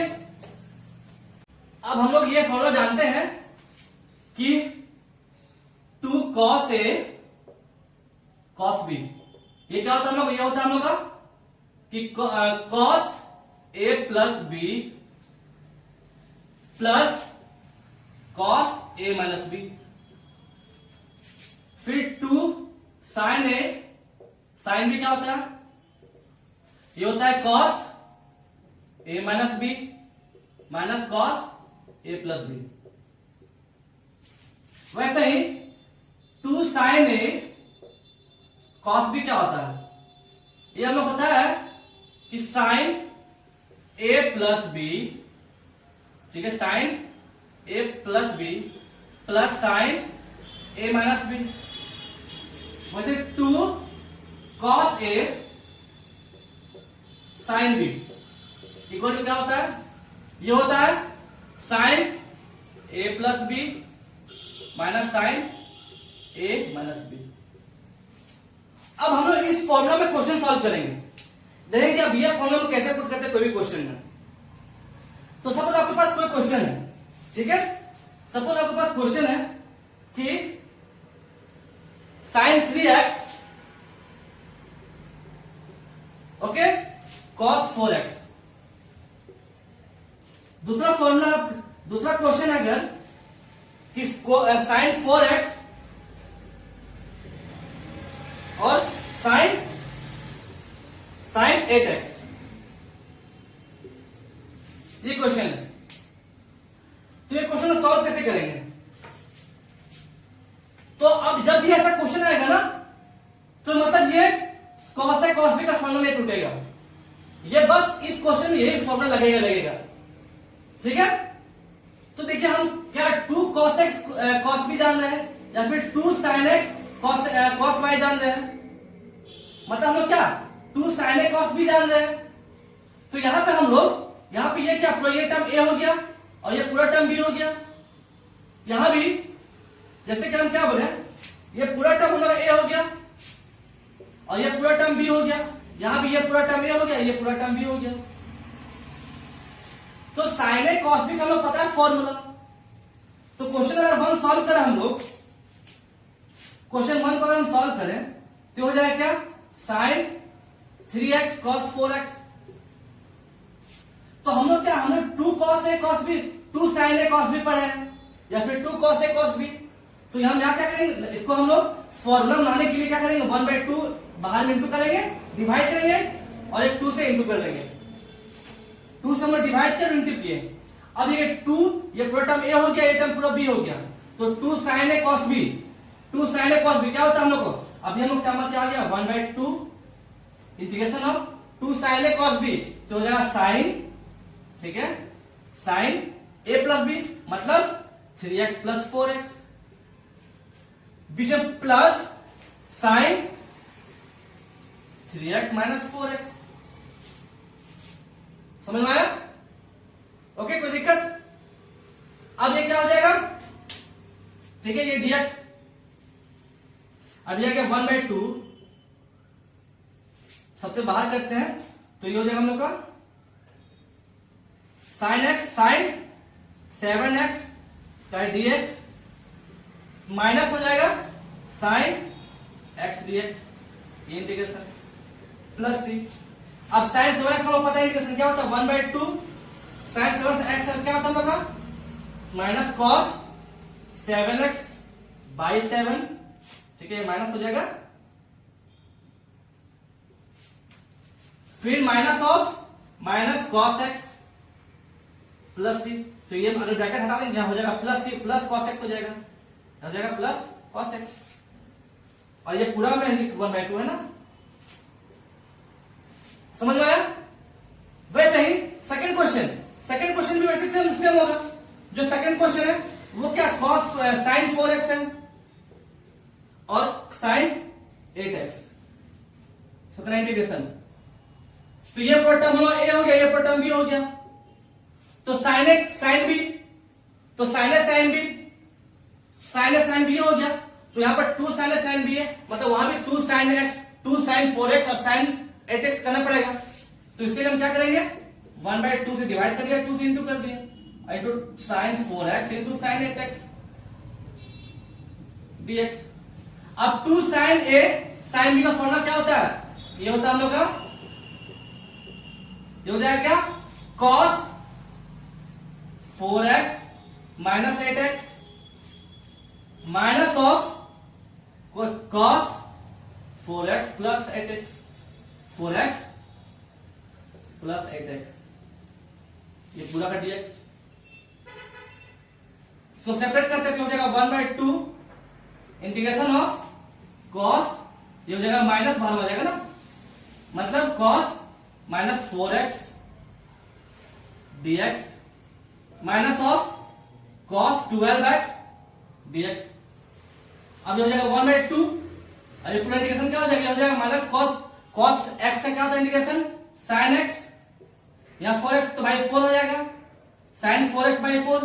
अब हम लोग ये फॉर्मूला जानते हैं कि 2 cos a cos b, ये क्या होता है हम लोग, ये होता है हम लोग का कि cos a plus b plus cos a minus b, फिर 2 sin a sin b क्या होता है, ये होता है cos a minus b minus cos a plus b। वैसे ही 2 sin a cos b क्या होता है, ये हमें पता है कि sin a प्लस b, ठीक है, sin a plus b plus sin a minus b, वैसे 2 cos a sin b equal to क्या होता है, ये होता है sin a plus b minus sine A minus b. अब हम लोग इस फॉर्मूला में क्वेश्चन सॉल्व करेंगे, देखेंगे अब ये फॉर्मूला में कैसे पुट करते हैं कोई भी क्वेश्चन में। तो सपोज आपके पास कोई क्वेश्चन है, ठीक है, सपोज आपके पास क्वेश्चन है कि sign 3x okay cos 4x। दूसरा फॉर्मूला, दूसरा क्वेश्चन है अगर कि साइन 4x और साइन 8x, ये क्वेश्चन है। तो ये क्वेश्चन सॉल्व कैसे करेंगे? तो अब जब भी ऐसा क्वेश्चन आएगा ना, तो मतलब ये कॉस है कॉस बी का फॉर्मूला नहीं टूटेगा, ये बस इस क्वेश्चन में यही फॉर्मूला लगेगा, ठीक है। तो देखिए हम क्या 2 cos x cos b जान रहे हैं या फिर 2 sin x cos y जान रहे हैं, मतलब हम लोग क्या 2 sin a cos b जान रहे हैं। तो यहां पे हम लोग, यहां पे ये क्या पूरा ये टर्म a हो गया और ये पूरा टर्म b हो गया। यहां भी जैसे कि हम क्या बोले, ये पूरा टर्म हम लोग a हो गया और ये पूरा टर्म b हो गया, यहां भी ये पूरा टर्म a हो गया, ये पूरा टर्म b हो गया। तो साइन ए कॉस बी का हमें पता है फॉर्मूला। तो क्वेश्चन अगर 1 सॉल्व करें हम लोग, क्वेश्चन 1 को अगर हम सॉल्व करें तो हो जाएगा क्या साइन 3x cos 4x। तो हम लोग क्या, हमने 2 cos a cos b 2 sin a cos b पढ़े हैं या फिर 2 cos a cos b। तो हम यहां क्या करेंगे, इसको हम लोग फॉर्मूला बनाने के लिए क्या करेंगे 1/2 बाहर में इंटू करेंगे, डिवाइड करेंगे और एक 2 से इंटू कर देंगे। 2 से हमने डिवाइड किया, इंटू किए। अब ये 2, ये पूरा टर्म a हो गया, ये टर्म पूरा b हो गया। तो 2 sin a cos b, 2 sin a cos b क्या होता है हम लोग को, अभी हम लोग क्या आ गया 1/2 integration of 2 sin a cos b, तो हो जाएगा साइन, ठीक है, साइन a प्लस b मतलब 3x प्लस 4x, बीच में plus sign 3x minus 4x। समझ में आया? ओके, कोई दिक्कत? अब ये क्या हो जाएगा, ठीक है, ये dx अब ये क्या 1/2 सबसे बाहर करते हैं तो ये हो जाएगा हम लोग का साइन x साइन 7x का dx माइनस हो जाएगा साइन x dx, ये इंटीग्रेशन प्लस सी। अब साइन 7x को पता है इंटीग्रेशन क्या होता है 1/2 साइन 7x क्या होता है हम लोग का माइनस कॉस 7x बाई 7, ठीक है, माइनस हो जाएगा, फिर minus of minus cos x plus C. तो ये अगर ब्रैकेट हटा देंगे हो जाएगा plus C plus cos x हो जाएगा, हो जाएगा प्लस कॉस x, और ये पूरा में 1/2 है ना। समझ में आया? वैसे ही सेकंड क्वेश्चन भी वैसे सेम होगा। जो सेकंड क्वेश्चन है वो क्या कॉस साइन 4x है और साइन 8x, सतना इंटीग्रेशन। तो ये पूरा टर्म a हो गया, ये पूरा टर्म b हो गया। तो साइन x साइन b, तो sine a sine b, sine a sine b हो गया। तो यहां पर 2 साइन a साइन b है, मतलब वहां भी 2 साइन x 2 साइन 4x और साइन 8x करना पड़ेगा। तो इसके लिए हम क्या करेंगे 1/2 से डिवाइड कर दिया, 2 से इंटू कर दिया, into sine 4x into sine 8x dx। अब 2 साइन a साइन b का फॉर्मूला क्या होता है, ये होता है हम लोग का, ये हो जाएगा क्या cos 4x minus 8x minus of cos 4x plus 8x, 4x plus 8x, ये पूरा का dx। इसको सेपरेट करते हैं तो हो जाएगा 1/2 इंटीग्रेशन ऑफ cos, ये हो जाएगा माइनस बाहर हो जाएगा ना, मतलब cos minus 4x dx minus of cos 12x dx। अब ये हो जाएगा 1/2, अरे पूरा इंटीग्रेशन क्या हो जाएगा, हो जाएगा माइनस cos x का क्या होता है इंटीग्रेशन sin x, यहां 4x तो बाई 4 हो जाएगा, sin 4x बाई 4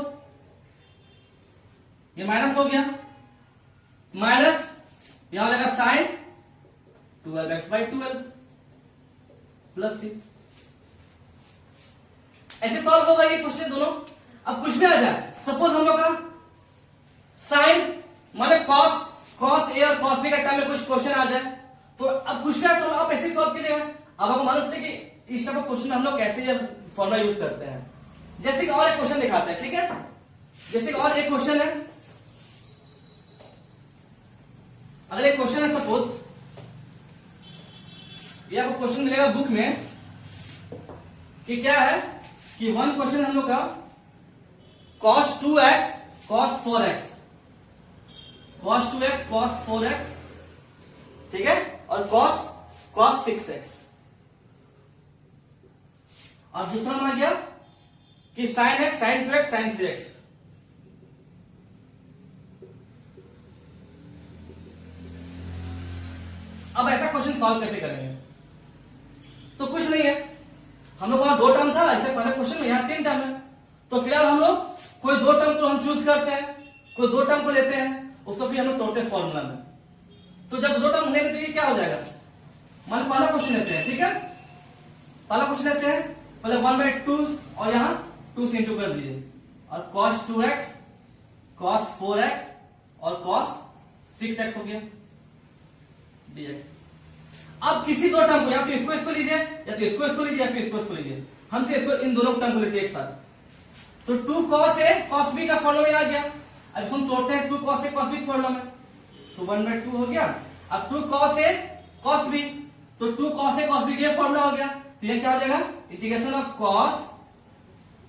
ये माइनस हो गया, माइनस यहां लगा साइन 12x/12 प्लस 6। ऐसे सॉल्व होगा ये क्वेश्चन दोनों। अब कुछ भी आ जाए, सपोज हम लोग का साइन माने कॉस ए और कॉस बी का टर्म में कुछ क्वेश्चन आ जाए, तो अब कुछ भी आए तो आप ऐसे ही सॉल्व कीजिएगा। अब आपको मालूम चले कि इस टाइप का क्वेश्चन हम लोग कैसे ये फॉर्मूला यूज करते हैं। जैसे कि और एक क्वेश्चन दिखाते हैं, ठीक है। जैसे कि और एक क्वेश्चन है, अगर एक क्वेश्चन है सपोज, ये आपको क्वेश्चन मिलेगा बुक में कि क्या है कि वन क्वेश्चन हम लोग का cos 2x cos 4x, cos 2x cos 4x, ठीक है, और cos 6x। और दूसरा आ गया कि sin x sin 2x sin 3x। अब ऐसा क्वेश्चन सॉल्व कैसे करेंगे? तो कुछ नहीं है, हम लोग वहां 2 टर्म था, ऐसे पहले क्वेश्चन में यहां 3 टर्म है, तो फिलहाल हम लोग कोई 2 टर्म को हम चूज करते हैं, कोई 2 टर्म को लेते हैं, उसको फिर हम लोग तोड़ते हैं फॉर्मूला में। तो जब 2 टर्म लेंगे तो ये क्या हो जाएगा, मान पहला क्वेश्चन लेते हैं, ठीक है। पहला क्वेश्चन लेते हैं, पहले 1/2 और यहां 2 से इंटू कर दिए, और cos 2x cos 4x और cos 6x हो गया dx। अब किसी 2 टर्म को, या तो इसको लीजिए, या तो इसको लीजिए, या फिर इसको लीजिए। हम तो इसको इन दोनों टर्म को लेते हैं एक साथ। तो 2 cos a cos b का फॉर्मूला में आ गया। अब हम तोड़ते हैं 2 cos a cos b formula में, तो 1/2 हो गया। अब 2 cos a cos b, तो 2 cos a cos b का फॉर्मूला हो गया। तो ये क्या हो जाएगा, integration of cos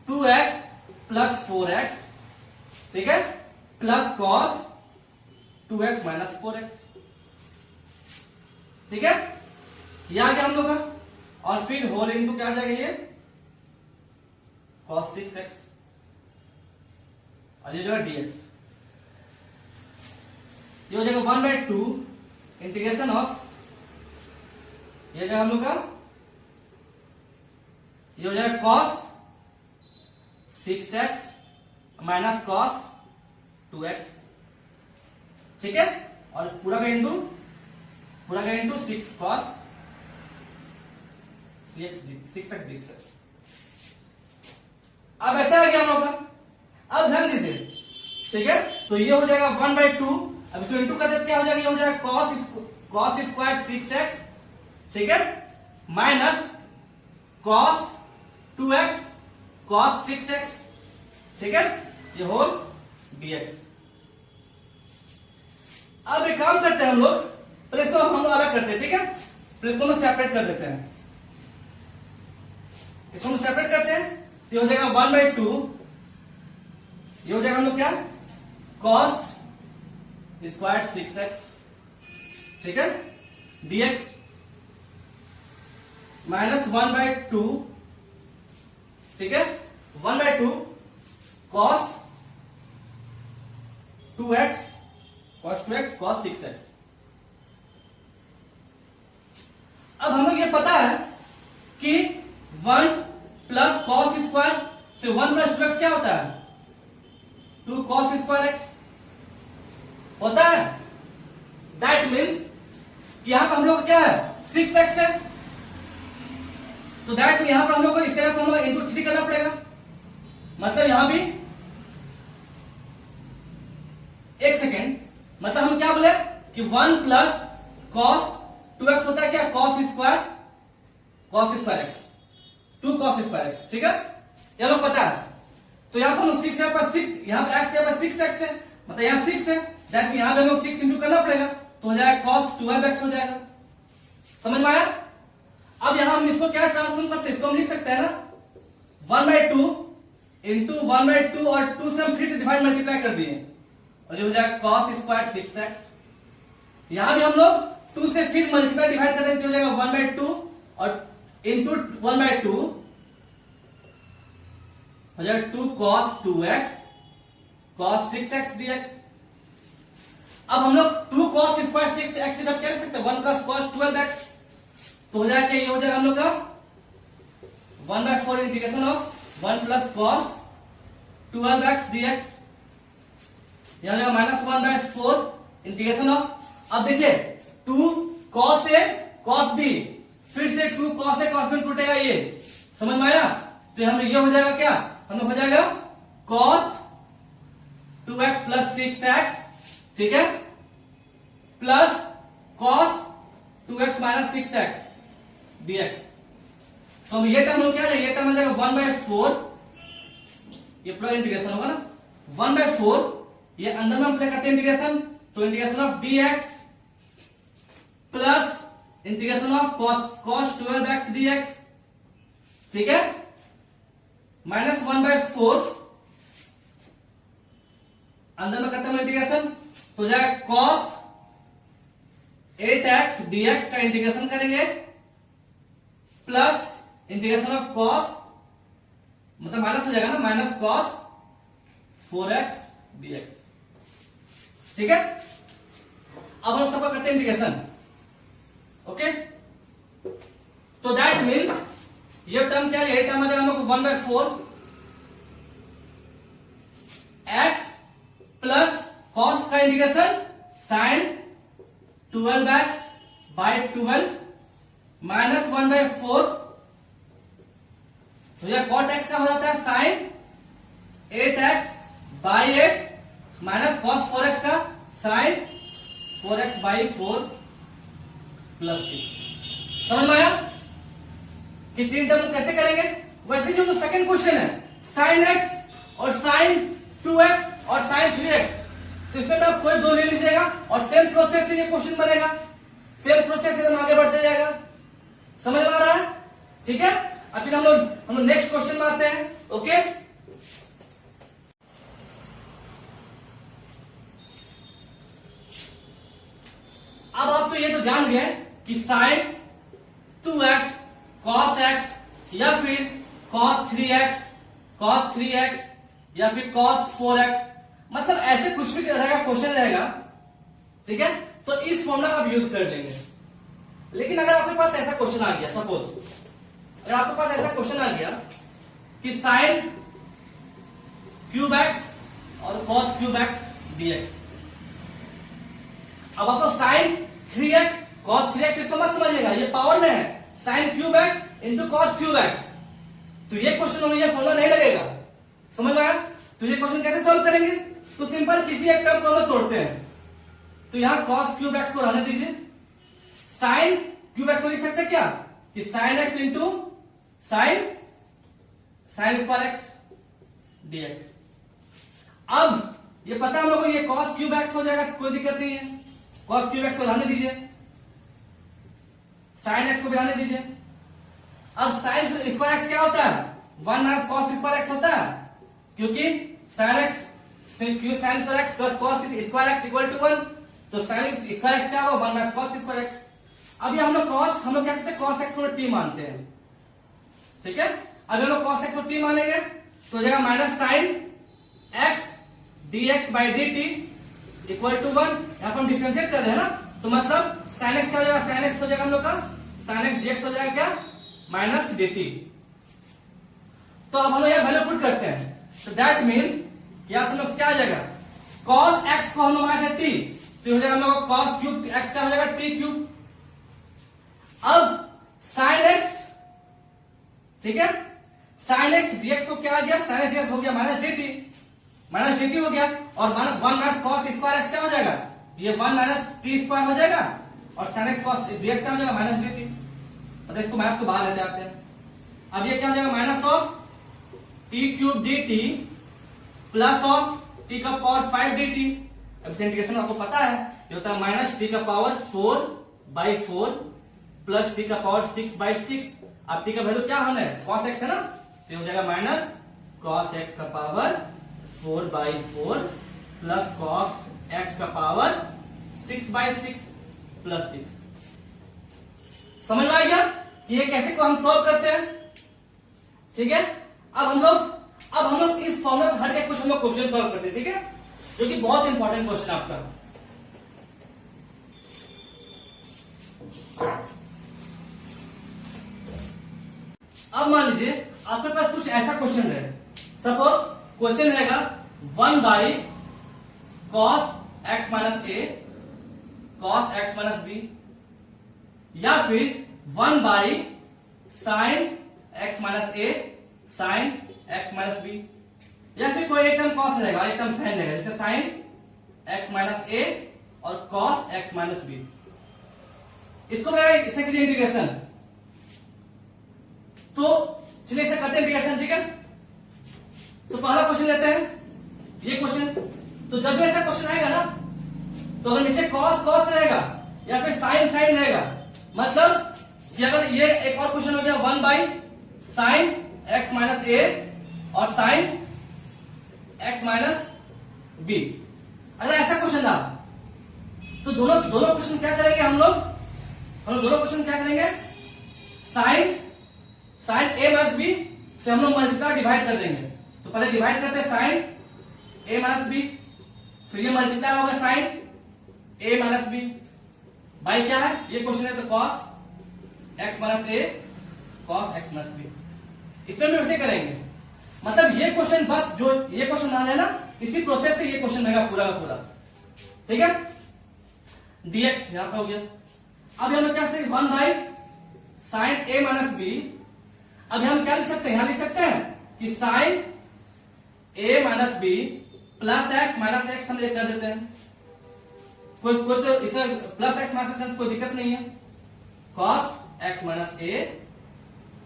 2x plus 4x, ठीक है, plus cos 2x minus 4x, ठीक है। ये आ गया हम लोग का, और फिर होल इनटू क्या आ जाएगा, ये cos 6x, और ये जो है dx। ये हो जाएगा 1/2 इंटीग्रेशन ऑफ, ये जाएगा हम लोग का, ये हो जाएगा cos 6x minus cos 2x, ठीक है, और पूरा का इंटू 6 cos 6x dx। अब ऐसा आ गया हम लोग का। अब ध्यान दीजिए, ठीक है, तो ये हो जाएगा 1/2, अब इसको इंटू कर देते, क्या हो जाएगा, ये हो जाएगा cos स्क्वायर 6x, ठीक है, minus cos 2x cos 6x, ठीक है, ये होल dx। अब एक काम करते हैं हम लोग, पहले इसको हम अलग करते हैं, ठीक है, पहले इसको हम सेपरेट कर देते हैं, इसको हम सेपरेट करते हैं। ये हो जाएगा 1/2, ये हो जाएगा हम लोग क्या, cos स्क्वायर 6x, ठीक है, dx माइनस 1/2, ठीक है, 1/2 cos 2x cos 6x। अब हम लोग ये पता है कि 1 प्लस cos स्क्वायर से 1 प्लस 2x क्या होता है, 2 cos स्क्वायर x होता है। दैट मीन्स कि यहां पर हम लोग क्या है, 6x है, तो दैट यहां पर हम लोग को इस तरह हम लोग इंटू 3 करना पड़ेगा। मतलब यहां भी एक सेकेंड, मतलब हम क्या बोले कि 1 प्लस cos 2x होता है क्या, cos square x, 2 cos square x, ठीक है, ये लोग पता है। तो यहां पर 6, यहां पर 6, यहां पर x, यहां पर 6x है, मतलब यहां 6 है, दैट यहां पे हम लोग 6 इंटू करना पड़ेगा, तो हो जाएगा cos 12x हो जाएगा। समझ में आया? अब यहां हम इसको क्या ट्रांसफॉर्म करते हैं, इसको हम लिख सकते हैं ना 1/2 इंटू 1/2 और 2 से हम फिर से डिवाइड मल्टीप्लाई कर दिए, और ये हो जाएगा cos स्क्वायर 6x। यहां भी हम लोग 2 से फिर मल्टीप्लाई डिवाइड कर देंगे, हो जाएगा 1/2 और इंटू 1/2 हो जाएगा 2 cos 2x cos 6x dx। अब हम लोग 2 cos स्क्वायर 6x की तरफ क्या लिख सकते हैं, 1 प्लस cos 12x, तो हो जाएगा ये हो जाएगा हम लोग का 1/4 integration of 1 plus cos 12x dx। यहाँ जाएगा -1/4 इंटीग्रेशन ऑफ, अब देखिए 2 cos A cos B, फिर से 2 cos A cos B टूटेगा, ये समझ में आया। तो हमें ये हो जाएगा क्या, हमें हो जाएगा cos 2x प्लस 6x, ठीक है, plus cos 2x minus 6x dx। तो ये टर्म हो क्या है, ये टर्म हो जाएगा 1/4, ये पूरा इंटीग्रेशन होगा ना 1/4, ये अंदर में हम प्ले करते हैं इंटीग्रेशन, तो integration of dx plus integration of cos 12x dx, ठीक है, -1/4 अंदर में करते हैं इंटीग्रेशन, तो जाएगा cos 8x dx का इंटीग्रेशन करेंगे प्लस इंटीग्रेशन ऑफ cos, मतलब माइनस हो जाएगा ना, माइनस cos 4x dx, ठीक है। अब हम सबका करते हैं इंटीग्रेशन, ओके। तो दैट मीन्स ये टर्म क्या है, ये टर्म आ जाएगा हम लोग 1/4 x प्लस cos का integration sin 12x by 12 minus 1/4, तो यह cot x का हो जाता है sin 8x by 8 minus cos 4x का sin 4x by 4 प्लस 6। समझ में आया कि तीन टर्म कैसे करेंगे। वैसे जो सेकंड क्वेश्चन है sin x और sin 2x और sin 3x, तो इसमें आप कोई दो ले लीजिएगा और सेम प्रोसेस से ये क्वेश्चन बनेगा, सेम प्रोसेस से हम आगे बढ़ते जाएगा। समझ में आ रहा है, ठीक है। अब फिर हम लोग नेक्स्ट क्वेश्चन में आते हैं, ओके। अब आप तो ये तो जान गए कि sin 2x cos x या फिर cos 3x या फिर cos 4x, मतलब ऐसे कुछ भी रहेगा क्वेश्चन रहेगा, ठीक है, तो इस फॉर्मूला का आप यूज कर लेंगे। लेकिन अगर आपके पास ऐसा क्वेश्चन आ गया, सपोज अगर आपके पास ऐसा क्वेश्चन आ गया कि sin क्यूब x और cos क्यूब x dx, अब आपको sin 3x cos 3x इसको मत समझिएगा, ये पावर में है, sin cube x into cos cube x, तो ये क्वेश्चन में ये फॉर्मूला नहीं लगेगा। समझ में आया। तो ये क्वेश्चन कैसे सॉल्व करेंगे, तो सिंपल किसी एक टर्म को हम तोड़ते हैं, तो यहां cos क्यूब x को रहने दीजिए, sin क्यूब x को लिख सकते हैं क्या कि sin x into sin square x dx। अब ये पता हम लोगों को ये cos क्यूब x हो जाएगा, कोई दिक्कत नहीं है, cos क्यूब x को रहने दीजिए, sin x को भी रहने दीजिए। अब sin स्क्वायर x क्या होता है, 1 माइनस cos स्क्वायर x होता है, क्योंकि sin x square x plus cos square x equal to 1, तो sin स्क्वायर x क्या होगा, 1 माइनस cos स्क्वायर x। अब ये हम लोग क्या करते हैं, cos x को t मानते हैं, ठीक है। अब हम लोग cos x को t मानेंगे तो हो जाएगा minus sin x dx by dt equal to 1। यहां पर हम डिफरेंशिएट कर रहे हैं ना, तो मतलब sin x क्या हो जाएगा, sin x हो जाएगा हम लोग का sin x dx हो जाएगा क्या, माइनस dt। तो अब हम लोग यह वैल्यू पुट करते हैं, तो दैट मीन यहां से हम लोग क्या आ जाएगा, cos x को हम लोग माने थे t, तो हो जाएगा हम लोग cos क्यूब x क्या हो जाएगा t क्यूब। अब sin x, ठीक है, sin x dx को क्या आ गया, sin x dx हो गया माइनस dt हो गया, और 1 माइनस cos स्क्वायर x क्या हो जाएगा, ये 1 माइनस t स्क्वायर हो जाएगा, और sin x cos dx क्या हो जाएगा, माइनस dt, मतलब इसको माइनस को बाहर लेते आते हैं। अब ये क्या हो जाएगा, minus of t cube dt plus of t का पावर 5 dt। अब इसे इंटीग्रेशन आपको पता है, ये होता है माइनस t का पावर 4/4 प्लस t का पावर 6/6। अब t का वैल्यू क्या होना है, cos x है ना, तो हो जाएगा माइनस cos x का पावर 4/4 प्लस cos x का पावर 6/6 प्लस 6। समझ में आ गया कि ये कैसे को हम सॉल्व करते हैं, ठीक है। अब हम लोग इस फॉर्मूला से हट के कुछ हम लोग क्वेश्चन सॉल्व करते हैं, ठीक है, जो कि बहुत इंपॉर्टेंट क्वेश्चन आपका। अब मान लीजिए आपके पास कुछ ऐसा क्वेश्चन है, सपोज क्वेश्चन रहेगा 1 by cos x minus A cos x minus b, या फिर 1 by sine x minus a sine x minus b, या फिर कोई एक टर्म कॉस रहेगा एक टर्म साइन रहेगा, जैसे साइन एक्स माइनस ए और कॉस एक्स माइनस बी। इसको इससे कीजिए इंटीग्रेशन। तो चलिए इसे करते हैं इंटीग्रेशन, ठीक है। तो पहला क्वेश्चन लेते हैं ये क्वेश्चन। तो जब भी ऐसा क्वेश्चन आएगा ना, तो अगर नीचे कॉस कॉस रहेगा या फिर साइन साइन रहेगा, मतलब कि अगर ये एक और क्वेश्चन हो गया 1 बाई साइन एक्स माइनस ए और साइन एक्स माइनस बी, अगर ऐसा क्वेश्चन था तो दोनों क्वेश्चन क्या करेंगे हम लोग दोनों क्वेश्चन क्या करेंगे, साइन ए माइनस बी से हम लोग मल्टीप्लाई डिवाइड कर देंगे। तो पहले डिवाइड करते हैं साइन ए माइनस बी, फिर ये मल्टीप्लाई होगा sine A minus B by क्या है, ये क्वेश्चन है तो कॉस एक्स माइनस ए कॉस एक्स माइनस बी। इसमें भी वैसे करेंगे, मतलब ये क्वेश्चन बस जो ये क्वेश्चन आ रहा है ना, इसी प्रोसेस से ये क्वेश्चन रहेगा पूरा का पूरा, ठीक है। dx यहां पे हो गया। अब हम क्या लिख 1 by sine A minus b. अब हम क्या लिख सकते हैं, यहां लिख सकते हैं कि साइन ए minus B plus X minus X हम कर देते हैं। कोई तो इसमें प्लस एक्स माइनस एक्स कोई दिक्कत नहीं है। कॉस एक्स माइनस ए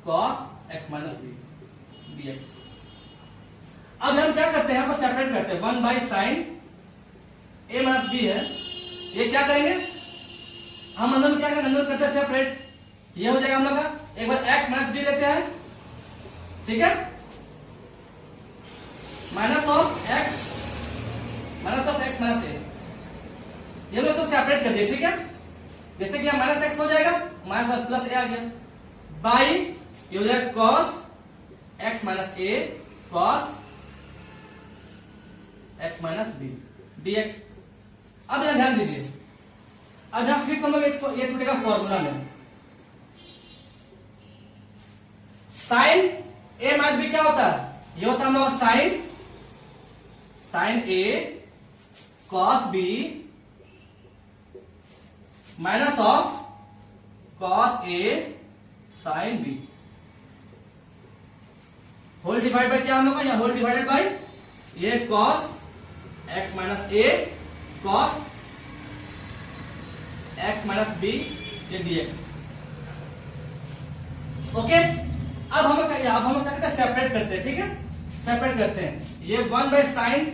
cos x minus B dx। अब हम क्या करते हैं, यहां पर सेपरेट करते हैं 1 by sine A minus b है, ये क्या करेंगे हम अंदर में क्या करेंगे, अंदर करते हैं सेपरेट, ये हो जाएगा हम लोग का। एक बार एक्स माइनस बी लेते हैं, ठीक है, माइनस ऑफ एक्स माइनस ए, ये हम लोग तो सेपरेट कर दिए, ठीक है। जैसे कि माइनस एक्स हो जाएगा, माइनस प्लस ए आ गया, बाई ये हो जाएगा कॉस एक्स माइनस ए cos x minus B dx। अब यहां ध्यान दीजिए, अब यहां फिर हम लोग ये टूटेगा फॉर्मूला में। साइन ए माइनस बी क्या होता है, ये होता है हम लोग sine a cos b minus of cos a sine b, whole divide by क्या हम लोग का, यहां होल डिवाइडेड बाय ये कॉस एक्स माइनस ए कॉस एक्स माइनस बी ये dx। ओके, अब हम क्या करते हैं, सेपरेट करते हैं, ठीक है, सेपरेट करते हैं। ये 1 by sine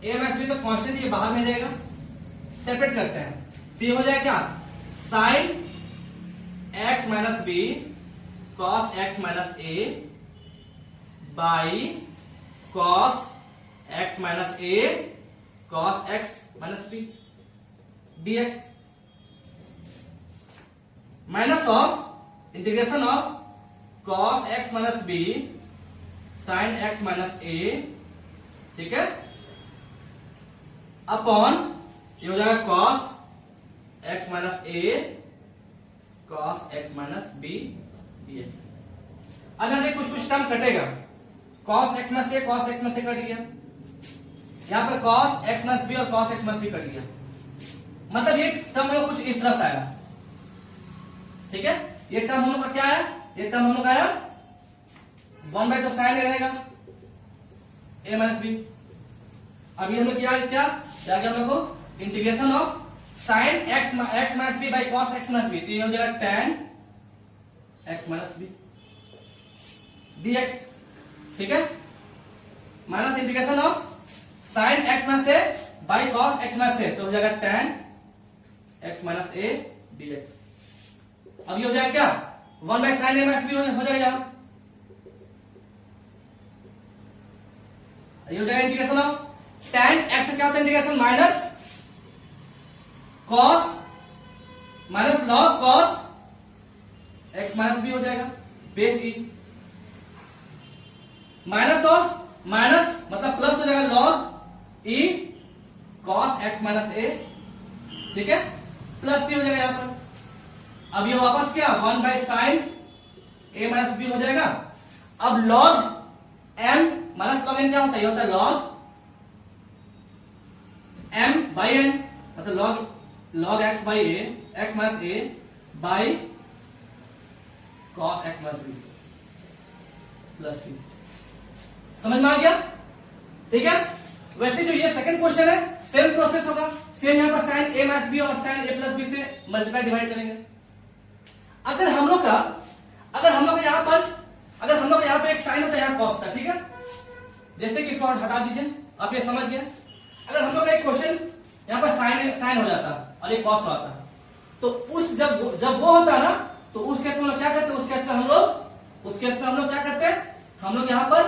A minus B तो कांस्टेंट ये बाहर में रहेगा, सेपरेट करते हैं तो ये हो जाएगा क्या, sine x minus B cos x minus A by cos x minus A cos x minus B dx, minus of integration of cos x minus B sine x minus A, ठीक है, upon ये हो जाएगा cos x minus ए cos x minus B dx। अब यहां से कुछ term कटेगा, cos x minus A cos x minus A कट गया, यहां पर कॉस एक्स माइनस बी और cos x minus b cut गया, मतलब ये टर्म हम लोग कुछ इस तरह से आएगा, ठीक है। ये टर्म हम लोग का क्या है, ये टर्म हम लोग का है 1 बाई तो साइन ए रहेगा ए माइनस बी। अभी हम लोग क्या गया हम लोग को integration of sine x minus B by cos x minus B, तो ये हो जाएगा tan X minus B dx, ठीक है, minus integration of sine x minus A by cos x minus A, तो हो जाएगा tan X minus A dx। अब ये हो जाएगा क्या, 1 by sine A minus B हो जाएगा, ये हो जाएगा इंटीग्रेशन ऑफ tan एक्स क्या होता है integration, minus cos minus log cos x minus B हो जाएगा base E, minus of minus मतलब प्लस हो जाएगा log E cos x minus A, ठीक है, प्लस सी हो जाएगा यहां पर। अब ये वापस क्या 1 by sine A minus B हो जाएगा। अब log m minus log n क्या होता है, ये होता है लॉग m बाई n मतलब log x by a x minus a by cos x minus b plus c। समझ में आ गया? ठीक है। वैसे जो ये सेकंड क्वेश्चन है सेम प्रोसेस होगा, सेम यहाँ पर साइन a माइनस b और साइन a प्लस b से मल्टीप्लाई डिवाइड करेंगे। अगर हम लोग यहाँ पे एक साइन होता है, यहाँ कॉस था, ठीक है। जैसे कि इसको हटा दीजिए, आप ये समझ गए। अगर हम लोग का एक क्वेश्चन यहाँ पर साइन हो जाता और एक कॉस आता, तो उस जब वो होता ना, तो उस केस में हम लोग क्या करते? उस केस में हम लोग क्या करते? हम लोग यहाँ पर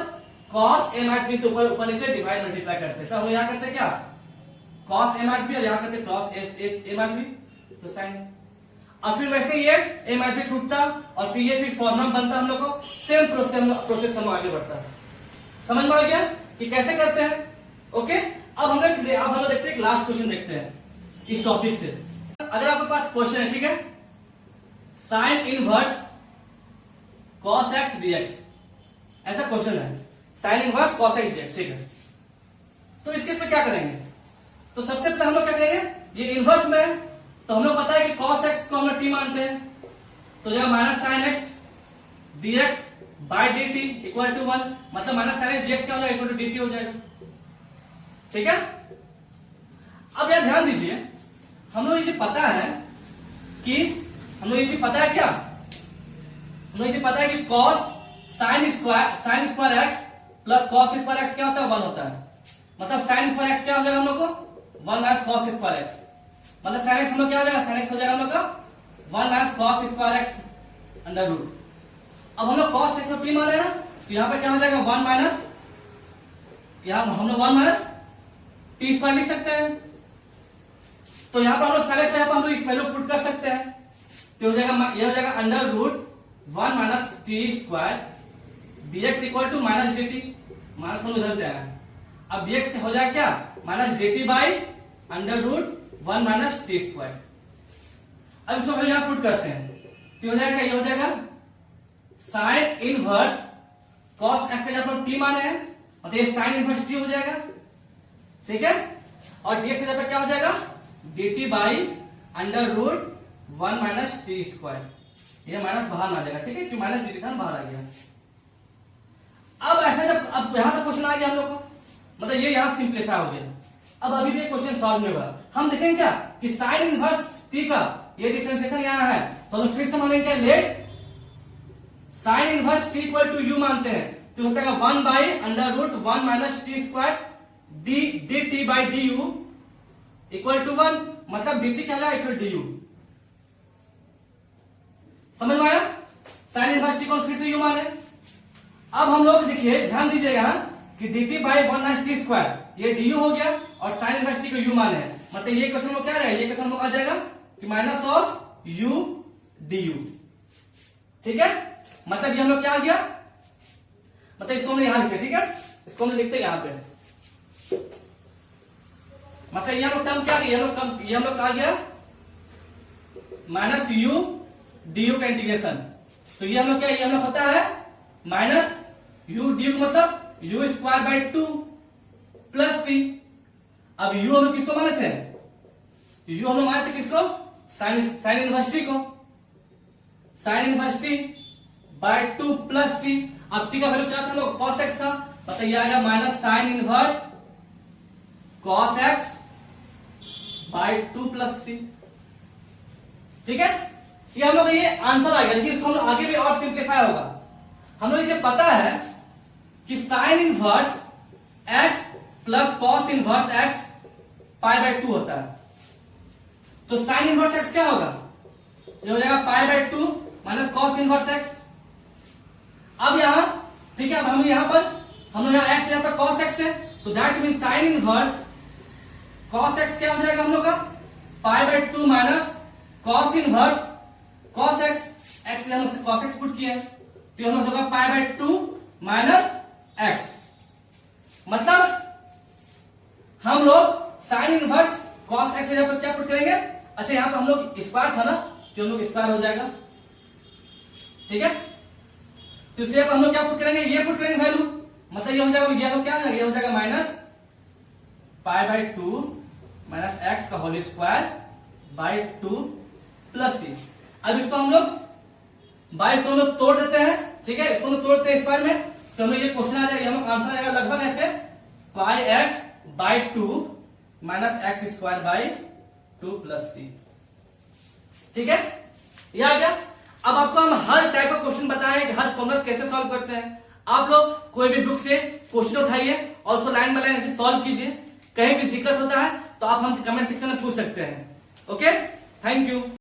cos a माइनस b से ऊपर नीचे डिवाइड मल्टीप्लाई करते हैं। तो हम लोग यहाँ करते हैं क्या? cos a माइनस b और यहाँ करते cos a माइनस b, तो साइन। और फिर वैसे ये a माइनस b टूटता और फिर ये फॉर्मूला बनता हम लोग को, सेम प्रोसेस हम आगे बढ़ता है। समझ में आ गया कि कैसे करते हैं? ओके। अब हम लोग देखते हैं, एक लास्ट क्वेश्चन देखते हैं इस टॉपिक से। अगर आपके पास क्वेश्चन है, ठीक है, sine inverse cos x dx, ऐसा क्वेश्चन है, sine inverse cos x dx, ठीक है। तो इसके पे क्या करेंगे? तो सबसे पहले हम लोग क्या करेंगे? ये इनवर्स में है, तो हम लोग पता है कि cos x को हम लोग t मानते हैं, तो जब minus sine x dx by d t equal to 1, मतलब माइनस साइन एक्स dx क्या हो जाएगा? इक्वल टू dt हो जाएगा, ठीक है। अब यहां ध्यान दीजिए, हम लोग ये पता है कि क्या? हम लोग ये पता है कि cos sign square x plus cos square x क्या होता है? 1 होता है। मतलब साइन स्क्वायर एक्स क्या हो जाएगा हम लोग को? 1 माइनस cos स्क्वायर एक्स, मतलब साइन एक्स हम लोग क्या हो जाएगा? साइन एक्स हो जाएगा हम लोग का 1 minus cos square x under root. अब हम लोग cos x को t माने ना, तो यहाँ पे क्या हो जाएगा? 1 माइनस, यहाँ हम लोग 1 माइनस टी स्क्वायर लिख सकते हैं। तो यहाँ पर हम लोग सारे से हम लोग इस वैल्यू पुट कर सकते हैं, तो हो जाएगा under root 1 minus t square dx equal to minus dt, minus हम उधर हैं। अब dx हो जाएगा क्या? Minus dt by under root 1 minus t square. अब इसको हम यहाँ पुट करते हैं, तो हो जाएगा, ये हो जाएगा साइन इनवर्स cos x का जब हम t माने हैं, मतलब ये साइन इनवर्स t हो जाएगा, ठीक है। और dx की जगह क्या हो जाएगा? dt by under root 1 minus t square, ये माइनस बाहर आ जाएगा, ठीक है, क्योंकि माइनस dt था बाहर आ गया। अब यहां तक क्वेश्चन आ गया हम लोग को, मतलब ये यहां सिंप्लीफाई हो गया। अब अभी भी क्वेश्चन सॉल्व नहीं होगा, हम देखेंगे क्या कि साइन इनवर्स t का ये डिफरेंशिएशन यहां है, तो हम फिर से मानेंगे क्या? Let sine inverse t equal to u मानते हैं, तो होता है 1 by under root 1 minus t square d t by d u equal to 1, मतलब dt क्या है? Equal d u. समझ में आया? साइन इनवर्स t को फिर से u माने। अब हम लोग देखिए, ध्यान दीजिए यहाँ कि dt by 1 minus t square ये du हो गया, और साइन इनवर्स t को u माने, मतलब ये क्वेश्चन में क्या रहेगा? ये क्वेश्चन में आ जाएगा कि माइनस ऑफ u du, ठीक है। मतलब ये हम लोग क्या आ गया? मतलब इसको हमने यहां लिखा, ठीक है, इसको हम लिखते हैं यहां पे, मतलब ये हम लोग टर्म क्या आ गया? ये हम लोग आ गया माइनस u du का इंटीग्रेशन। तो ये हम लोग क्या? ये हम लोग होता है माइनस u du, मतलब u square by 2 plus c। अब u हम लोग किसको माने थे? u हम लोग माने थे किसको? साइन इनवर्स t को, sign inverse t by 2 plus c। अब t का वैल्यू क्या था? लोग cos x था, मतलब ये आ गया minus sine inverse cos x by 2 plus c, ठीक है। ये हम लोग का ये आंसर आ गया, लेकिन इसको हम लोग आगे भी और सिंप्लीफाई होगा। हम लोग इसे पता है कि sine inverse x plus cos inverse x pi by 2 होता है, तो साइन इनवर्स x क्या होगा? ये हो जाएगा pi by 2 minus cos inverse x। अब यहां, ठीक है, अब हम लोग यहाँ x यहाँ पर cos x है, तो that mean sine inverse cos x क्या हो जाएगा हम लोग का? Pi by 2 minus cos inverse cos x, x से हम cos x पुट किए, तो हम लोग होगा पाई बाई 2 माइनस x। मतलब हम लोग साइन इनवर्स cos x यहाँ पर क्या पुट करेंगे? अच्छा, यहाँ पर हम लोग स्क्वायर था ना, तो हम लोग स्क्वायर हो जाएगा, ठीक है। तो इसलिए हम लोग क्या पुट करेंगे? ये पुट करेंगे वैल्यू, मतलब ये हो जाएगा, ये लोग क्या हो जाएगा? ये हो जाएगा minus pi by 2 minus x का होल स्क्वायर बाई 2 प्लस सी। अब इसको हम लोग तोड़ देते हैं, ठीक है, इसको हम लोग तोड़ते हैं स्क्वायर में, तो हमें ये क्वेश्चन आ जाएगा, हम आंसर आएगा लगभग ऐसे pi X by 2 minus X square by 2 plus C. ठीक है, ये आ गया। अब आपको हम हर टाइप का क्वेश्चन बताएं कि हर फॉर्मूला कैसे सॉल्व करते हैं। आप लोग कोई भी बुक से क्वेश्चन उठाइए और उसको लाइन बाय लाइन ऐसे सॉल्व कीजिए। कहीं भी दिक्कत होता है तो आप हमसे कमेंट सेक्शन में पूछ सकते हैं। Okay, thank you.